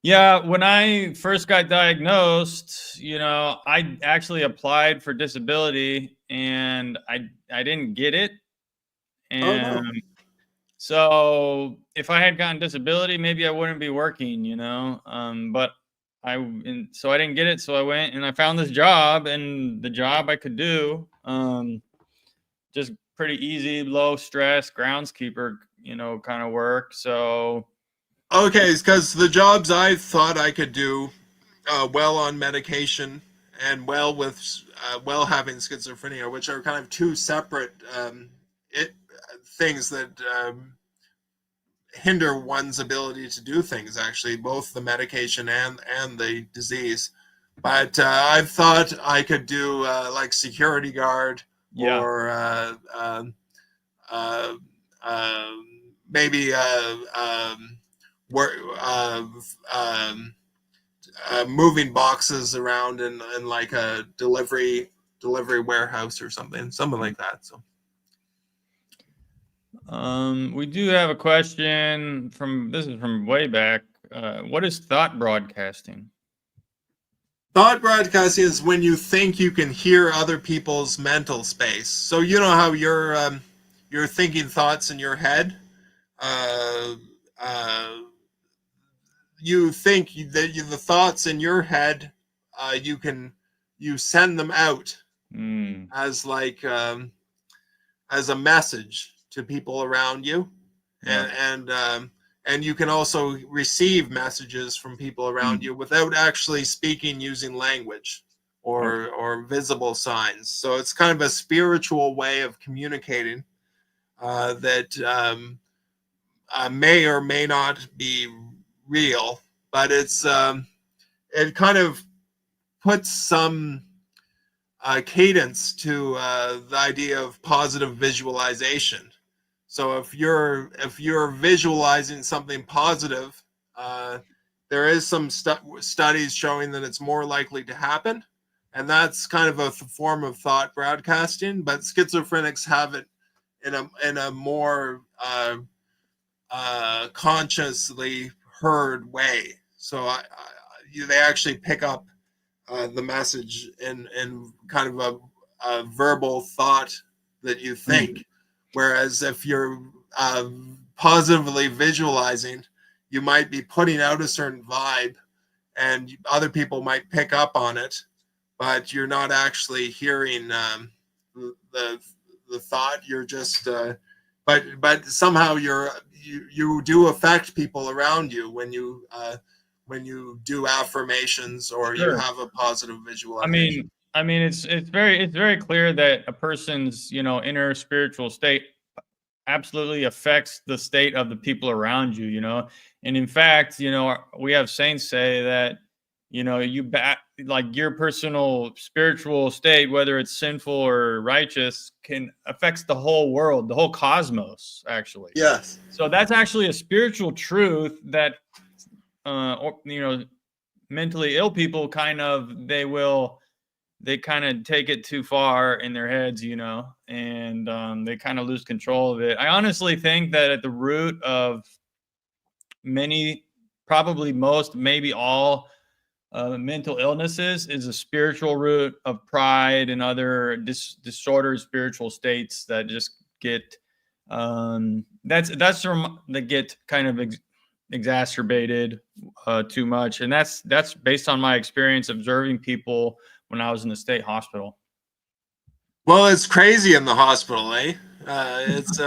Yeah, when I first got diagnosed, I actually applied for disability, and I didn't get it, and. No. So if I had gotten disability, maybe I wouldn't be working, but so I didn't get it. So I went and I found this job, and the job I could do, just pretty easy, low stress, groundskeeper, kind of work. So. Okay, because the jobs I thought I could do well on medication and well having schizophrenia, which are kind of 2 separate things that hinder one's ability to do things, actually, both the medication and the disease. But I thought I could do like security guard, or maybe moving boxes around in like a delivery warehouse or something like that. So. We do have a question this is from way back. What is thought broadcasting? Thought broadcasting is when you think you can hear other people's mental space. So you know how you're thinking thoughts in your head. Uh, uh, you think that the thoughts in your head, you send them out as like as a message to people around you, Yeah. and you can also receive messages from people around you without actually speaking using language Okay. or visible signs. So it's kind of a spiritual way of communicating that may or may not be real, but it kind of puts some cadence to the idea of positive visualization. So if you're visualizing something positive, uh, there is some studies showing that it's more likely to happen, and that's kind of a form of thought broadcasting. But schizophrenics have it in a more consciously heard way. So they actually pick up the message in kind of a verbal thought that you think. Whereas if you're positively visualizing, you might be putting out a certain vibe and other people might pick up on it, but you're not actually hearing the the thought. You're just but somehow you do affect people around you when you do affirmations or you Sure. have a positive I visualization. mean, it's very clear that a person's inner spiritual state absolutely affects the state of the people around you. And in fact, we have saints say that like your personal spiritual state, whether it's sinful or righteous, can affects the whole world, the whole cosmos, actually. Yes. So that's actually a spiritual truth that or, mentally ill people they kind of take it too far in their heads, and they kind of lose control of it. I honestly think that at the root of many, probably most, maybe all mental illnesses is a spiritual root of pride and other disordered spiritual states that just get that get kind of exacerbated too much, and that's based on my experience observing people when I was in the state hospital. Well, it's crazy in the hospital, eh? It's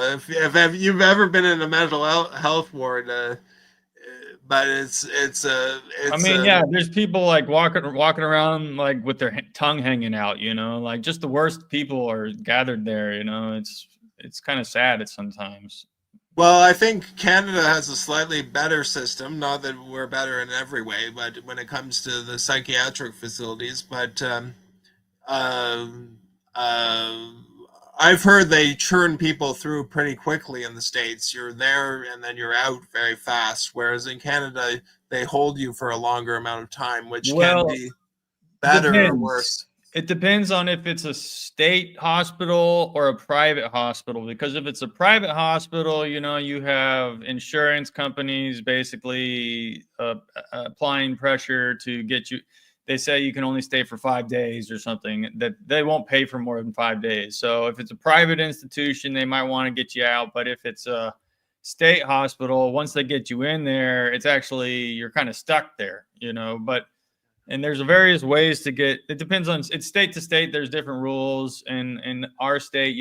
if you've ever been in a mental health ward, but I it's mean, yeah, there's people like walking around like with their tongue hanging out, like just the worst people are gathered there. It's kind of sad at sometimes. well, I think Canada has a slightly better system. Not that we're better in every way, but when it comes to the psychiatric facilities, but um, uh, I've heard they churn people through pretty quickly in the States. You're there and then you're out very fast. Whereas in Canada, they hold you for a longer amount of time, which can Well, be better or depends. worse. It depends on if it's a state hospital or a private hospital. Because if it's a private hospital, you have insurance companies basically applying pressure to get you. They say you can only stay for 5 days or something, that they won't pay for more than 5 days. So if it's a private institution, they might want to get you out. But if it's a state hospital, once they get you in there, it's actually, you're kind of stuck there, but and there's various ways to get. It depends on, it's state to state. There's different rules. And in our state,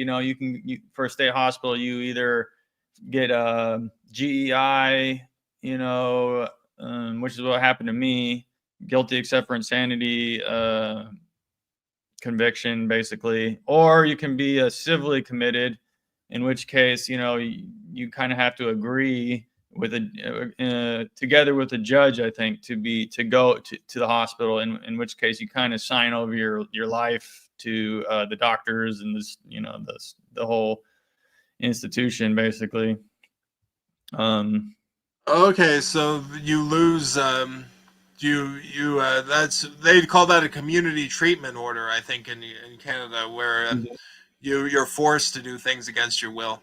for a state hospital, you either get a GEI, which is what happened to me, guilty except for insanity conviction, basically, or you can be a civilly committed, in which case, you kind of have to agree with together with a judge, I think, to go to the hospital, in which case you kind of sign over your life to the doctors and this, the whole institution, basically. Okay, so you lose. You that's they call that a community treatment order, I think, in Canada, where you're forced to do things against your will,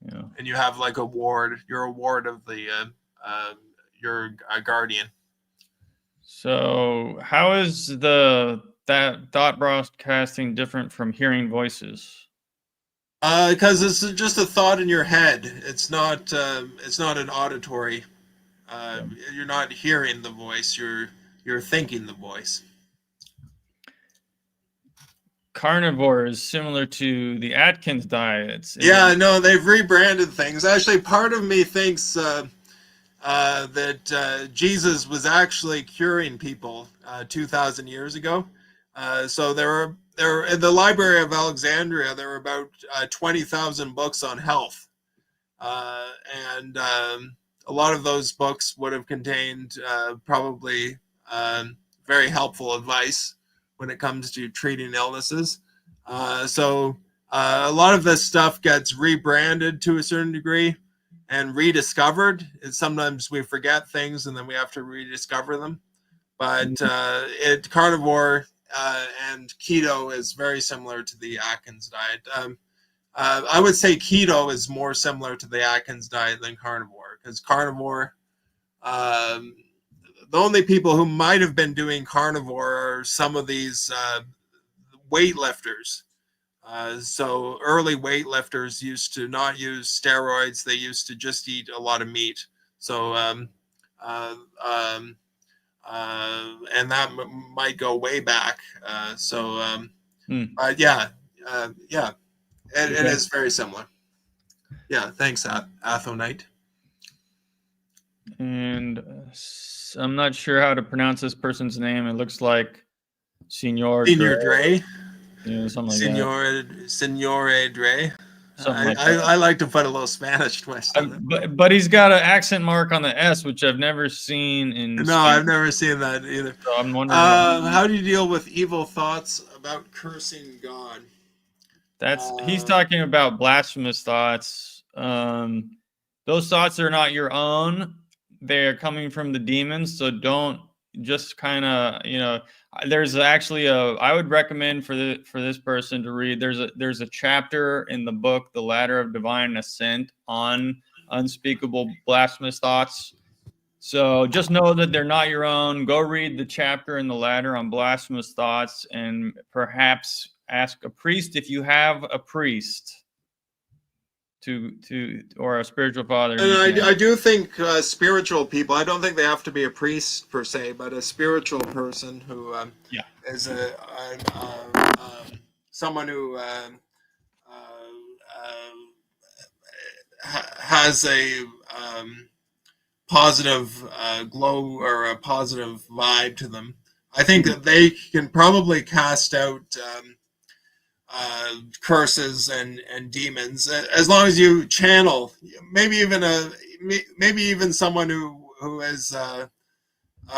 Yeah. and you have like a ward. You're a ward of the your guardian. So how is that thought broadcasting different from hearing voices? Because it's just a thought in your head. It's not an auditory. Yeah. You're not hearing the voice. You're thinking the voice. Carnivore is similar to the Atkins diets. Is it? Yeah, no, they've rebranded things. Actually, part of me thinks that Jesus was actually curing people 2,000 years ago. So there in the Library of Alexandria. There were about 20,000 books on health, uh, and a lot of those books would have contained probably very helpful advice when it comes to treating illnesses. So a lot of this stuff gets rebranded to a certain degree and rediscovered. And sometimes we forget things and then we have to rediscover them. But carnivore and keto is very similar to the Atkins diet. I would say keto is more similar to the Atkins diet than carnivore, because carnivore, um, the only people who might have been doing carnivore are some of these weightlifters. So early weightlifters used to not use steroids; they used to just eat a lot of meat. So uh, um, and that might go way back. But yeah, yeah, it Okay. is very similar. Yeah, thanks, Athonite. And I'm not sure how to pronounce this person's name. It looks like Senor Dre, Senior Dre, something like that. Signore Dre. Something like that. I like to put a little Spanish twist on it. But he's got an accent mark on the S, which I've never seen in No, Spanish. I've never seen that either. So I'm wondering. How do you deal with evil thoughts about cursing God? He's Uh, talking about blasphemous thoughts. Those thoughts are not your own. They're coming from the demons. So don't just kind of, there's actually I would recommend for this person to read. There's a chapter in the book, The Ladder of Divine Ascent, on unspeakable blasphemous thoughts. So just know that they're not your own. Go read the chapter in the ladder on blasphemous thoughts, and perhaps ask a priest if you have a priest or a spiritual father. and I do think spiritual people. I don't think they have to be a priest per se, but a spiritual person who Yeah. is someone who has a positive glow or a positive vibe to them. I think that they can probably cast out curses and demons as long as you channel. Maybe even someone who is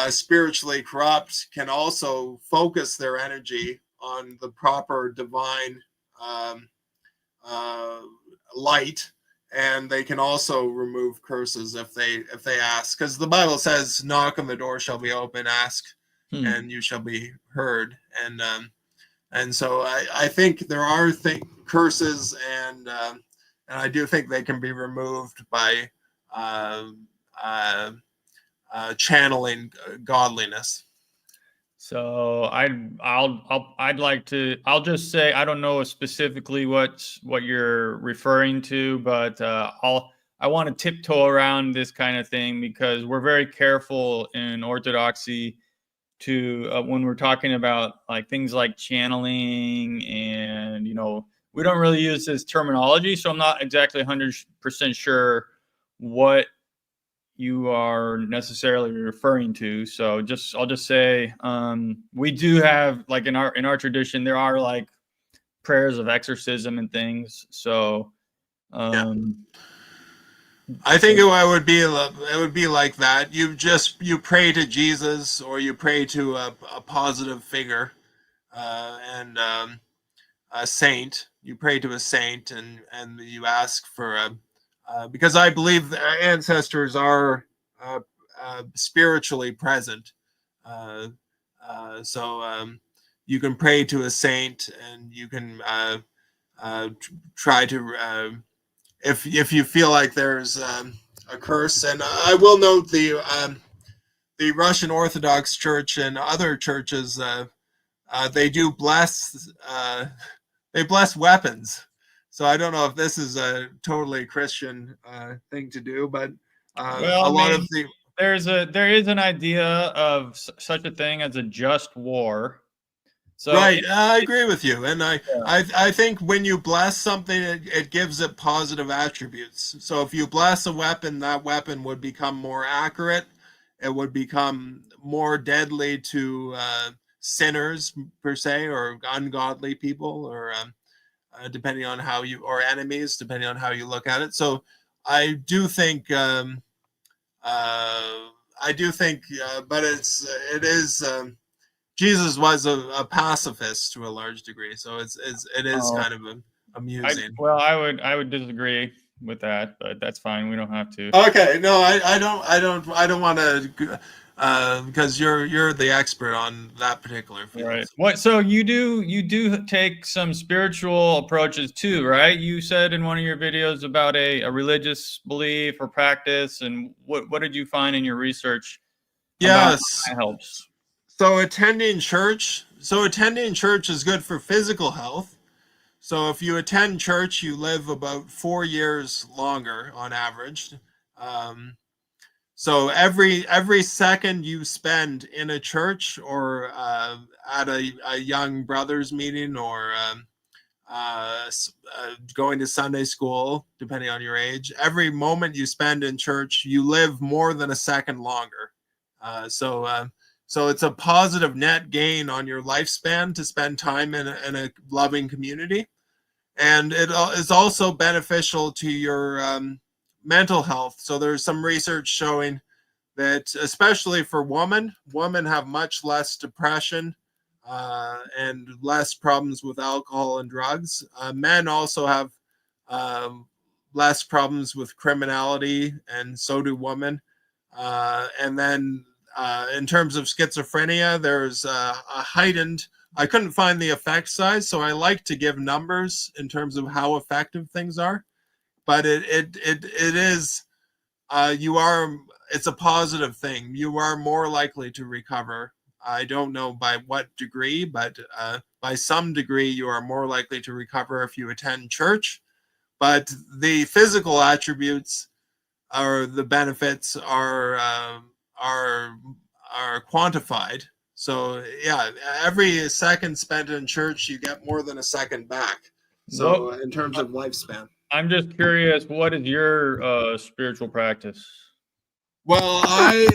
spiritually corrupt can also focus their energy on the proper divine um, uh, light, and they can also remove curses if they ask, because the Bible says, knock and the door shall be open, ask and you shall be heard. And so I think there are curses, and I do think they can be removed by uh, uh, channeling godliness. So I'll just say I don't know specifically what you're referring to, but I want to tiptoe around this kind of thing because we're very careful in Orthodoxy to when we're talking about like things like channeling, and we don't really use this terminology, so I'm not exactly 100% sure what you are necessarily referring to. So I'll just say we do have, like, in our tradition, there are like prayers of exorcism and things. So Yeah. um I think it would be like that. You pray to Jesus, or you pray to a positive figure, and a saint. You pray to a saint, and you ask for a because I believe our ancestors are uh, spiritually present. Uh, so you can pray to a saint, and you can try to if you feel like there's a curse. And I will note the Russian Orthodox Church and other churches, they do bless they bless weapons. So I don't know if this is a totally Christian thing to do, but Well, a I lot of mean, the there is an idea of such a thing as a just war. So right, I agree with you, and yeah. I think when you bless something, it gives it positive attributes. So if you bless a weapon, that weapon would become more accurate. It would become more deadly to sinners per se, or ungodly people, or depending on how you, or enemies, depending on how you look at it. So I do think. I do think, but it is. Jesus was a pacifist to a large degree, so it is Oh, kind of amusing. I would disagree with that, but that's fine. We don't have to. Okay, no, I don't want to, because you're the expert on that particular field. Right. What? So you do take some spiritual approaches too, right? You said in one of your videos about a religious belief or practice, and what did you find in your research about Yes. how that helps? So attending church is good for physical health. So if you attend church, you live about 4 years longer on average. Um, So every second you spend in a church, or at a young brothers meeting, or going to Sunday school, depending on your age, every moment you spend in church, you live more than a second longer. So it's a positive net gain on your lifespan to spend time in a loving community, and it is also beneficial to your mental health. So there's some research showing that especially for women have much less depression and less problems with alcohol and drugs. Men also have um, less problems with criminality, and so do women. And then in terms of schizophrenia, there's a heightened. I couldn't find the effect size, so I like to give numbers in terms of how effective things are. But it is you are it's a positive thing. You are more likely to recover. I don't know by what degree, but by some degree, you are more likely to recover if you attend church. But the physical attributes, or the benefits, are are quantified. So yeah, every second spent in church, you get more than a second back. What? So in terms of lifespan. I'm just curious. What is your spiritual practice? Well, I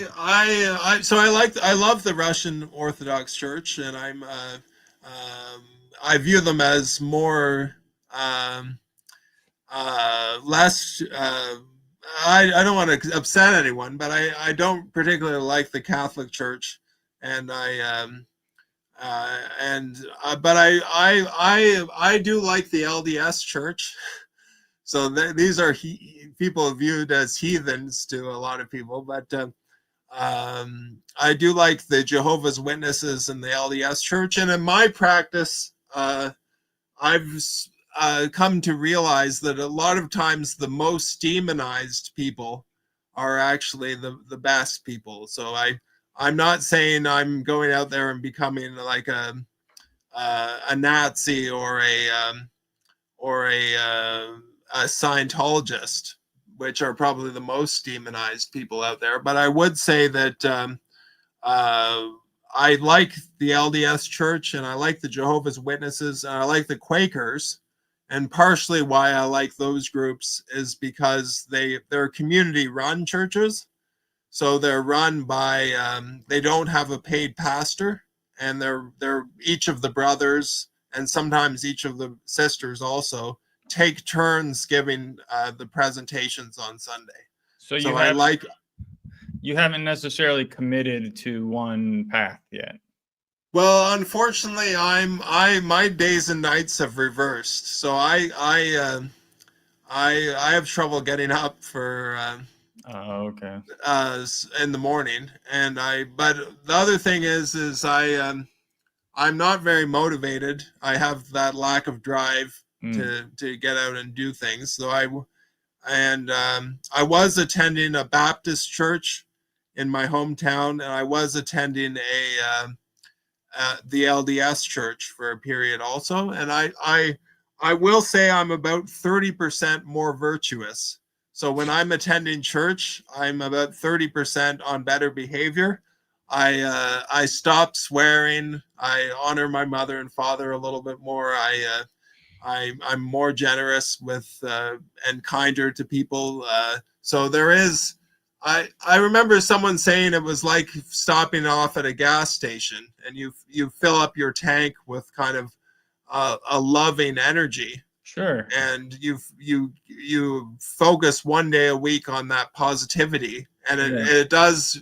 love the Russian Orthodox Church, and I view them as more um, less. I don't want to upset anyone, but I don't particularly like the Catholic Church, and but I do like the LDS Church. So these are people viewed as heathens to a lot of people, but I do like the Jehovah's Witnesses and the LDS Church. And in my practice, I've come to realize that a lot of times the most demonized people are actually the best people. So I'm not saying I'm going out there and becoming like a Nazi, or a Scientologist, which are probably the most demonized people out there. But I would say that uh, I like the LDS Church, and I like the Jehovah's Witnesses, and I like the Quakers. And partially why I like those groups is because they're community run churches. So they're run by they don't have a paid pastor, and they're each of the brothers, and sometimes each of the sisters also take turns giving the presentations on Sunday. So So I like. you haven't necessarily committed to one path yet. Well, unfortunately, I my days and nights have reversed. So I have trouble getting up for Oh, okay. in the morning, and I. But the other thing is I'm not very motivated. I have that lack of drive. to get out and do things. So I was attending a Baptist church in my hometown, and I was attending the LDS church for a period also. And I will say I'm about 30% more virtuous. So when I'm attending church, I'm about 30% on better behavior. I stopped swearing. I honor my mother and father a little bit more. I'm more generous with and kinder to people. So there is. I remember someone saying it was like stopping off at a gas station, and you fill up your tank with kind of a loving energy. Sure. And you focus one day a week on that positivity, and it does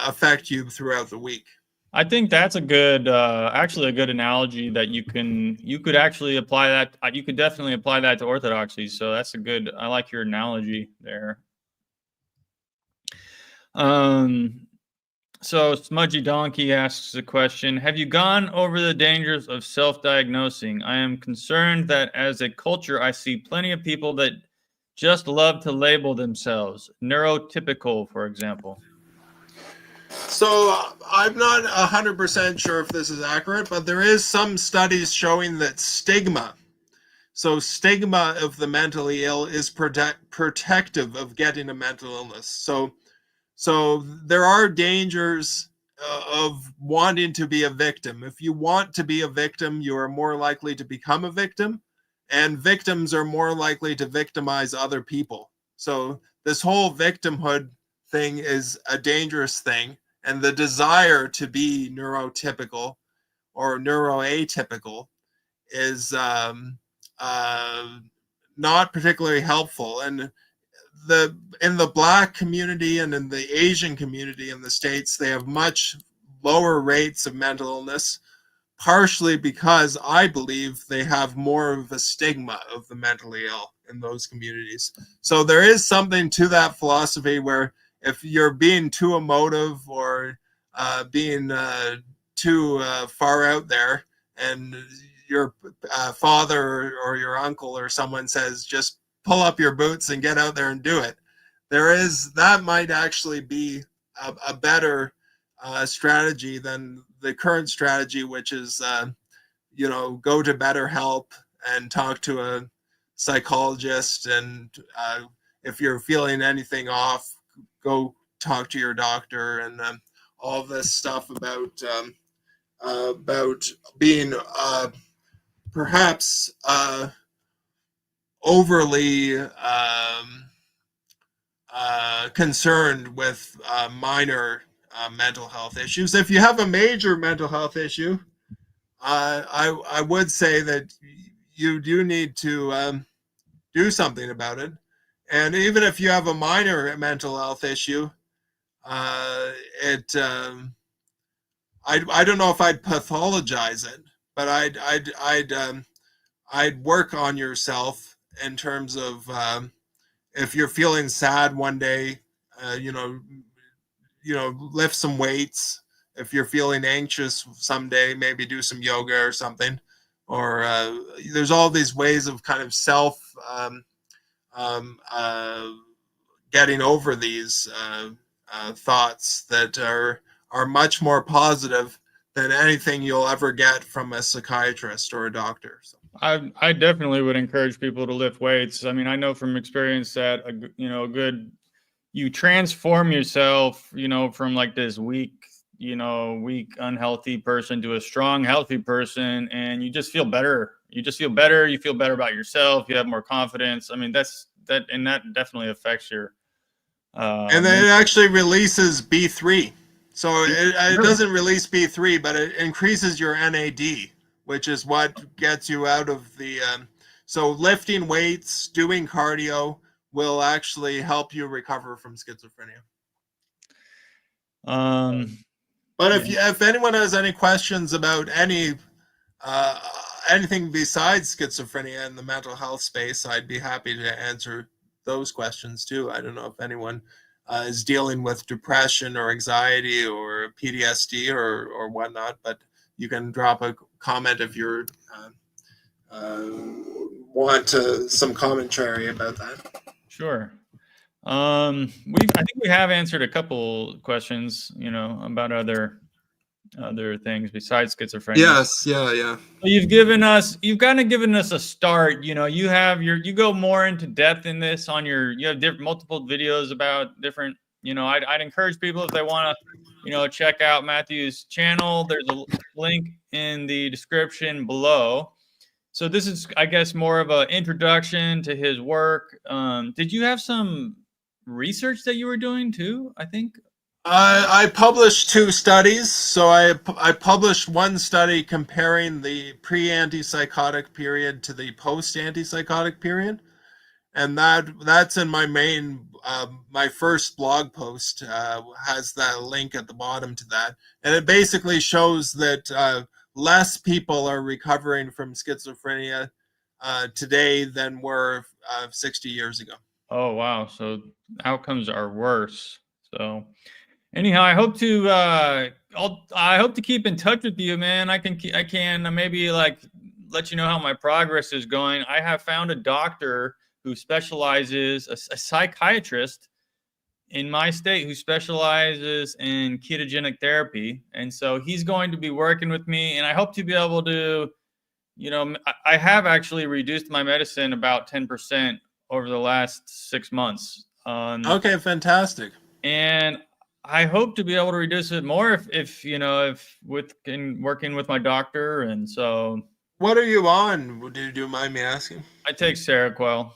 affect you throughout the week. I think that's a good, actually a good analogy that you could actually apply that. You could definitely apply that to orthodoxy. So that's a good. I like your analogy there. So Smudgy Donkey asks a question: have you gone over the dangers of self-diagnosing? I am concerned that as a culture, I see plenty of people that just love to label themselves, neurotypical, for example. So I'm not 100% sure if this is accurate, but there is some studies showing that stigma of the mentally ill is protective of getting a mental illness. So there are dangers of wanting to be a victim. If you want to be a victim, you are more likely to become a victim, and victims are more likely to victimize other people. So this whole victimhood thing is a dangerous thing. And the desire to be neurotypical or neuroatypical is not particularly helpful. And in the Black community and in the Asian community in the States, they have much lower rates of mental illness, partially because I believe they have more of a stigma of the mentally ill in those communities. So there is something to that philosophy where if you're being too emotive or being too far out there, and your father or your uncle or someone says, just pull up your boots and get out there and do it, that might actually be a better strategy than the current strategy, which is go to BetterHelp and talk to a psychologist, and if you're feeling anything off, go talk to your doctor, and all this stuff about being perhaps overly concerned with minor mental health issues. If you have a major mental health issue, I would say that you do need to do something about it. And even if you have a minor mental health issue, I don't know if I'd pathologize it, but I'd work on yourself in terms of if you're feeling sad one day, lift some weights. If you're feeling anxious someday, maybe do some yoga or something. Or there's all these ways of kind of self getting over these thoughts that are much more positive than anything you'll ever get from a psychiatrist or a doctor. So. I definitely would encourage people to lift weights. I mean, I know from experience that you transform yourself, from like this weak unhealthy person to a strong, healthy person, and you just feel better. You feel better about yourself. You have more confidence. I mean, that definitely affects your. And then it actually releases B3. So it doesn't release B3, but it increases your NAD, which is what gets you out of the. So lifting weights, doing cardio will actually help you recover from schizophrenia. But if anyone has any questions about anything besides schizophrenia in the mental health space, I'd be happy to answer those questions too. I don't know if anyone is dealing with depression or anxiety or PTSD or whatnot, but you can drop a comment if you're want some commentary about that. Sure. I think we have answered a couple questions, about other things besides schizophrenia. Yes, yeah. You've kind of given us a start. You go more into depth in this on you have multiple videos about different. I'd encourage people if they want to, check out Matthew's channel. There's a link in the description below. So this is, I guess, more of an introduction to his work. Did you have some research that you were doing too? I think. I published 2 studies. So I published one study comparing the pre-antipsychotic period to the post-antipsychotic period, and that's in my main my first blog post has that link at the bottom to that, and it basically shows that less people are recovering from schizophrenia today than were 60 years ago. Oh wow! So outcomes are worse. So anyhow, I hope to keep in touch with you, man. I can maybe like let you know how my progress is going. I have found a doctor who specializes, a psychiatrist in my state who specializes in ketogenic therapy, and so he's going to be working with me, and I hope to be able to, I have actually reduced my medicine about 10% over the last 6 months. Okay, fantastic. And I hope to be able to reduce it more if working with my doctor. And so, what are you on? Do you mind me asking? I take Seroquel.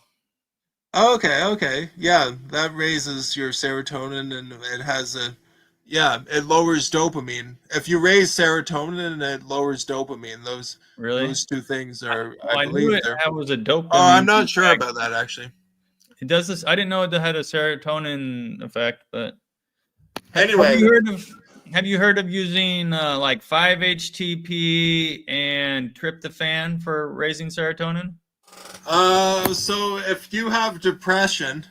Okay. Yeah, that raises your serotonin, and it has it lowers dopamine. If you raise serotonin, it lowers dopamine. Those 2 things are, I believe, knew it was a dopamine. Oh, I'm not sure about that actually. It does this. I didn't know it had a serotonin effect, but anyway, have you heard of using like 5-HTP and tryptophan for raising serotonin? So if you have depression,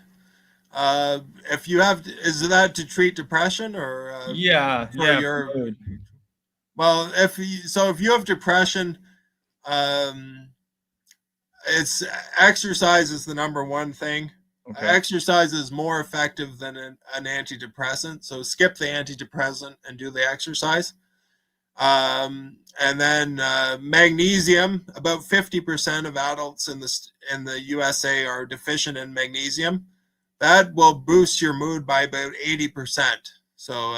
is that to treat depression or yeah. Well, if you have depression, it's exercise is the number one thing. Okay. Exercise is more effective than an antidepressant, so skip the antidepressant and do the exercise. And then magnesium. About 50% of adults in the USA are deficient in magnesium. That will boost your mood by about 80%. So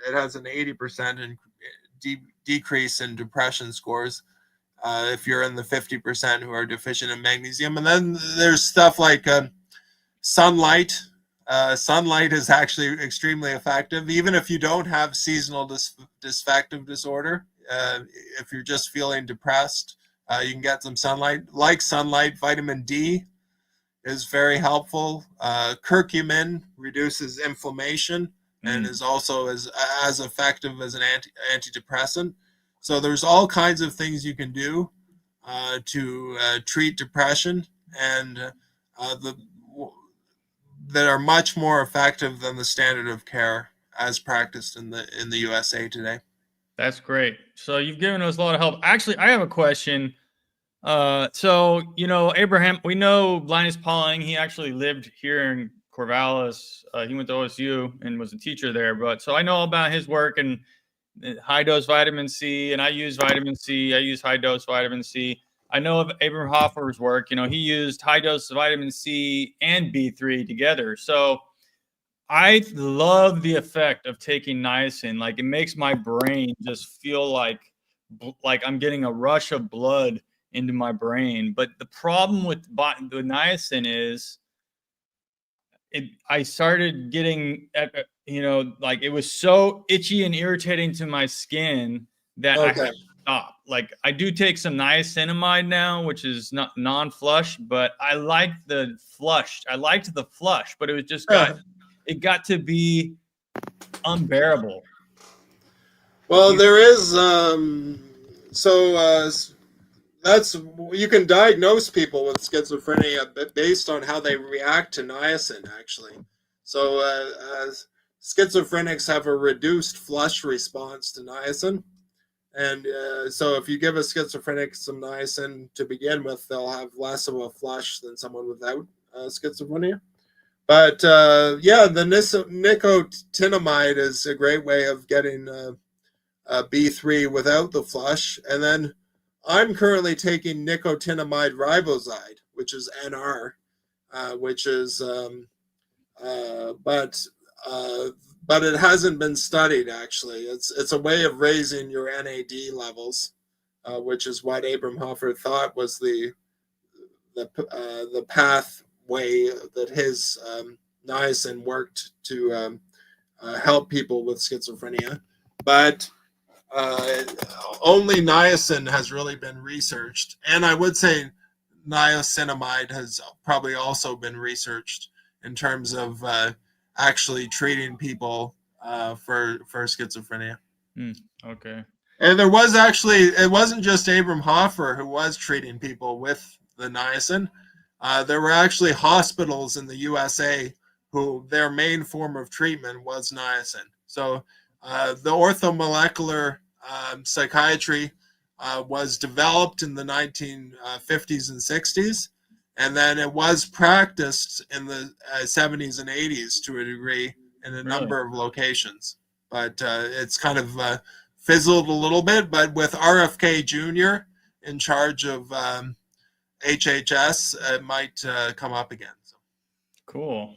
it has an 80% decrease in depression scores if you're in the 50% who are deficient in magnesium. And then there's stuff like sunlight. Sunlight is actually extremely effective, even if you don't have seasonal dysaffective disorder. If you're just feeling depressed, you can get some sunlight. Like sunlight, vitamin D is very helpful. Curcumin reduces inflammation and is also as effective as an antidepressant. So there's all kinds of things you can do to treat depression, and that are much more effective than the standard of care as practiced in the USA today. That's great. So you've given us a lot of help. Actually, I have a question. So Abraham, we know Linus Pauling. He actually lived here in Corvallis. He went to OSU and was a teacher there. But so I know about his work and high dose vitamin C, and I use vitamin C. I use high dose vitamin C. I know of Abraham Hoffer's work. He used high dose vitamin C and B3 together. So I love the effect of taking niacin. Like, it makes my brain just feel like I'm getting a rush of blood into my brain. But the problem with the niacin is I started getting, like, it was so itchy and irritating to my skin that I had to stop. Like, I do take some niacinamide now, which is not non-flush, but I like the flush. I liked the flush, but it was just it got to be unbearable. Well, there is that's, you can diagnose people with schizophrenia based on how they react to niacin, actually. So schizophrenics have a reduced flush response to niacin, And so if you give a schizophrenic some niacin to begin with, they'll have less of a flush than someone without schizophrenia. But yeah, the nicotinamide is a great way of getting B3 without the flush. And then I'm currently taking nicotinamide riboside, which is NR, which is, but it hasn't been studied actually. It's a way of raising your NAD levels, which is what Abram Hoffer thought was the pathway that his niacin worked to help people with schizophrenia. But only niacin has really been researched, and I would say niacinamide has probably also been researched in terms of actually treating people for schizophrenia. Okay. And there was actually, it wasn't just Abram Hoffer who was treating people with the niacin. There were actually hospitals in the USA who their main form of treatment was niacin. So the orthomolecular psychiatry was developed in the 1950s and 60s, and then it was practiced in the 70s and 80s to a degree in a number of locations. But it's kind of fizzled a little bit, but with RFK Jr. in charge of HHS, it might come up again. So. Cool.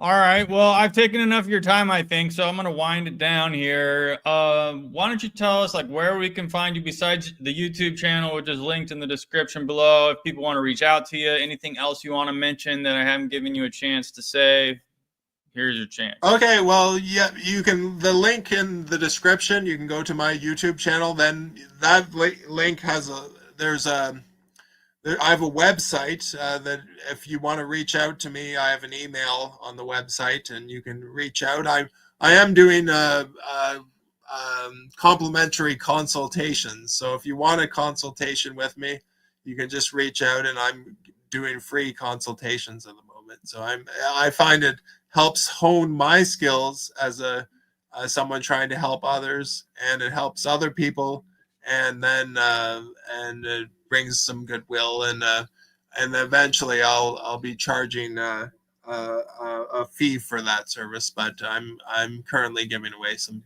All right. Well, I've taken enough of your time, I think, so I'm going to wind it down here. Why don't you tell us like where we can find you besides the YouTube channel, which is linked in the description below. If people want to reach out to you, anything else you want to mention that I haven't given you a chance to say, here's your chance. Okay, well, yeah, you can, the link in the description, you can go to my YouTube channel. Then that link has I have a website that if you want to reach out to me, I have an email on the website and you can reach out. I am doing complimentary consultations. So if you want a consultation with me, you can just reach out, and I'm doing free consultations at the moment. So I find it helps hone my skills as someone trying to help others, and it helps other people, and then and it brings some goodwill, and eventually I'll be charging a fee for that service. But I'm currently giving away some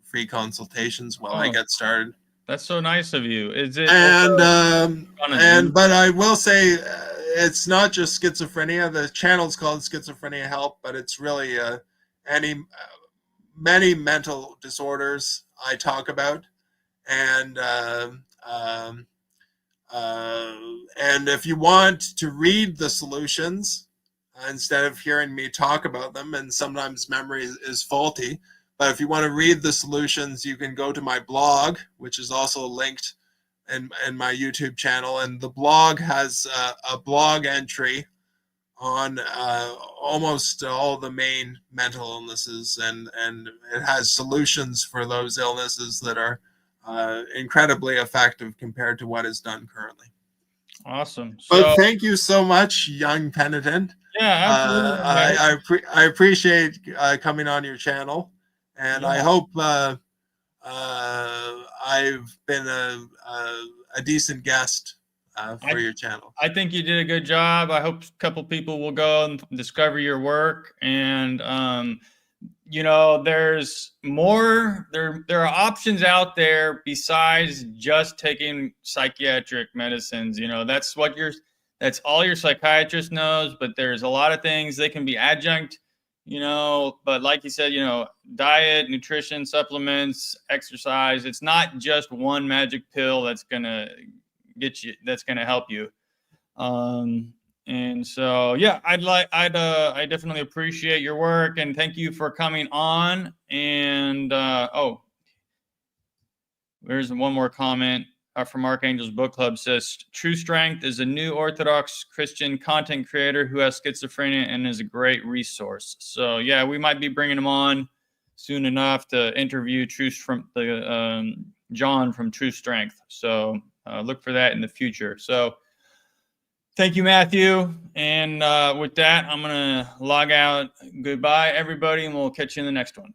free consultations while I get started. That's so nice of you. Is it? But I will say it's not just schizophrenia. The channel's called Schizophrenia Help, but it's really many mental disorders I talk about, and if you want to read the solutions instead of hearing me talk about them, and sometimes memory is faulty, but if you want to read the solutions, you can go to my blog, which is also linked in my YouTube channel. And the blog has a blog entry on almost all the main mental illnesses, and it has solutions for those illnesses that are incredibly effective compared to what is done currently. Awesome. But thank you so much, young Penitent. Yeah, absolutely. I appreciate coming on your channel, and I hope I've been a decent guest for your channel. I think you did a good job. I hope a couple people will go and discover your work, and you know, there's more. There are options out there besides just taking psychiatric medicines. You know, that's all your psychiatrist knows. But there's a lot of things they can be adjunct. You know, but like you said, you know, diet, nutrition, supplements, exercise. It's not just one magic pill that's gonna help you. And so, yeah, I definitely appreciate your work, and thank you for coming on. And there's one more comment from Archangel's Book Club. Says True Strength is a new Orthodox Christian content creator who has schizophrenia and is a great resource. So yeah, we might be bringing him on soon enough to interview John from True Strength. So look for that in the future. So thank you, Matthew. And with that, I'm going to log out. Goodbye, everybody, and we'll catch you in the next one.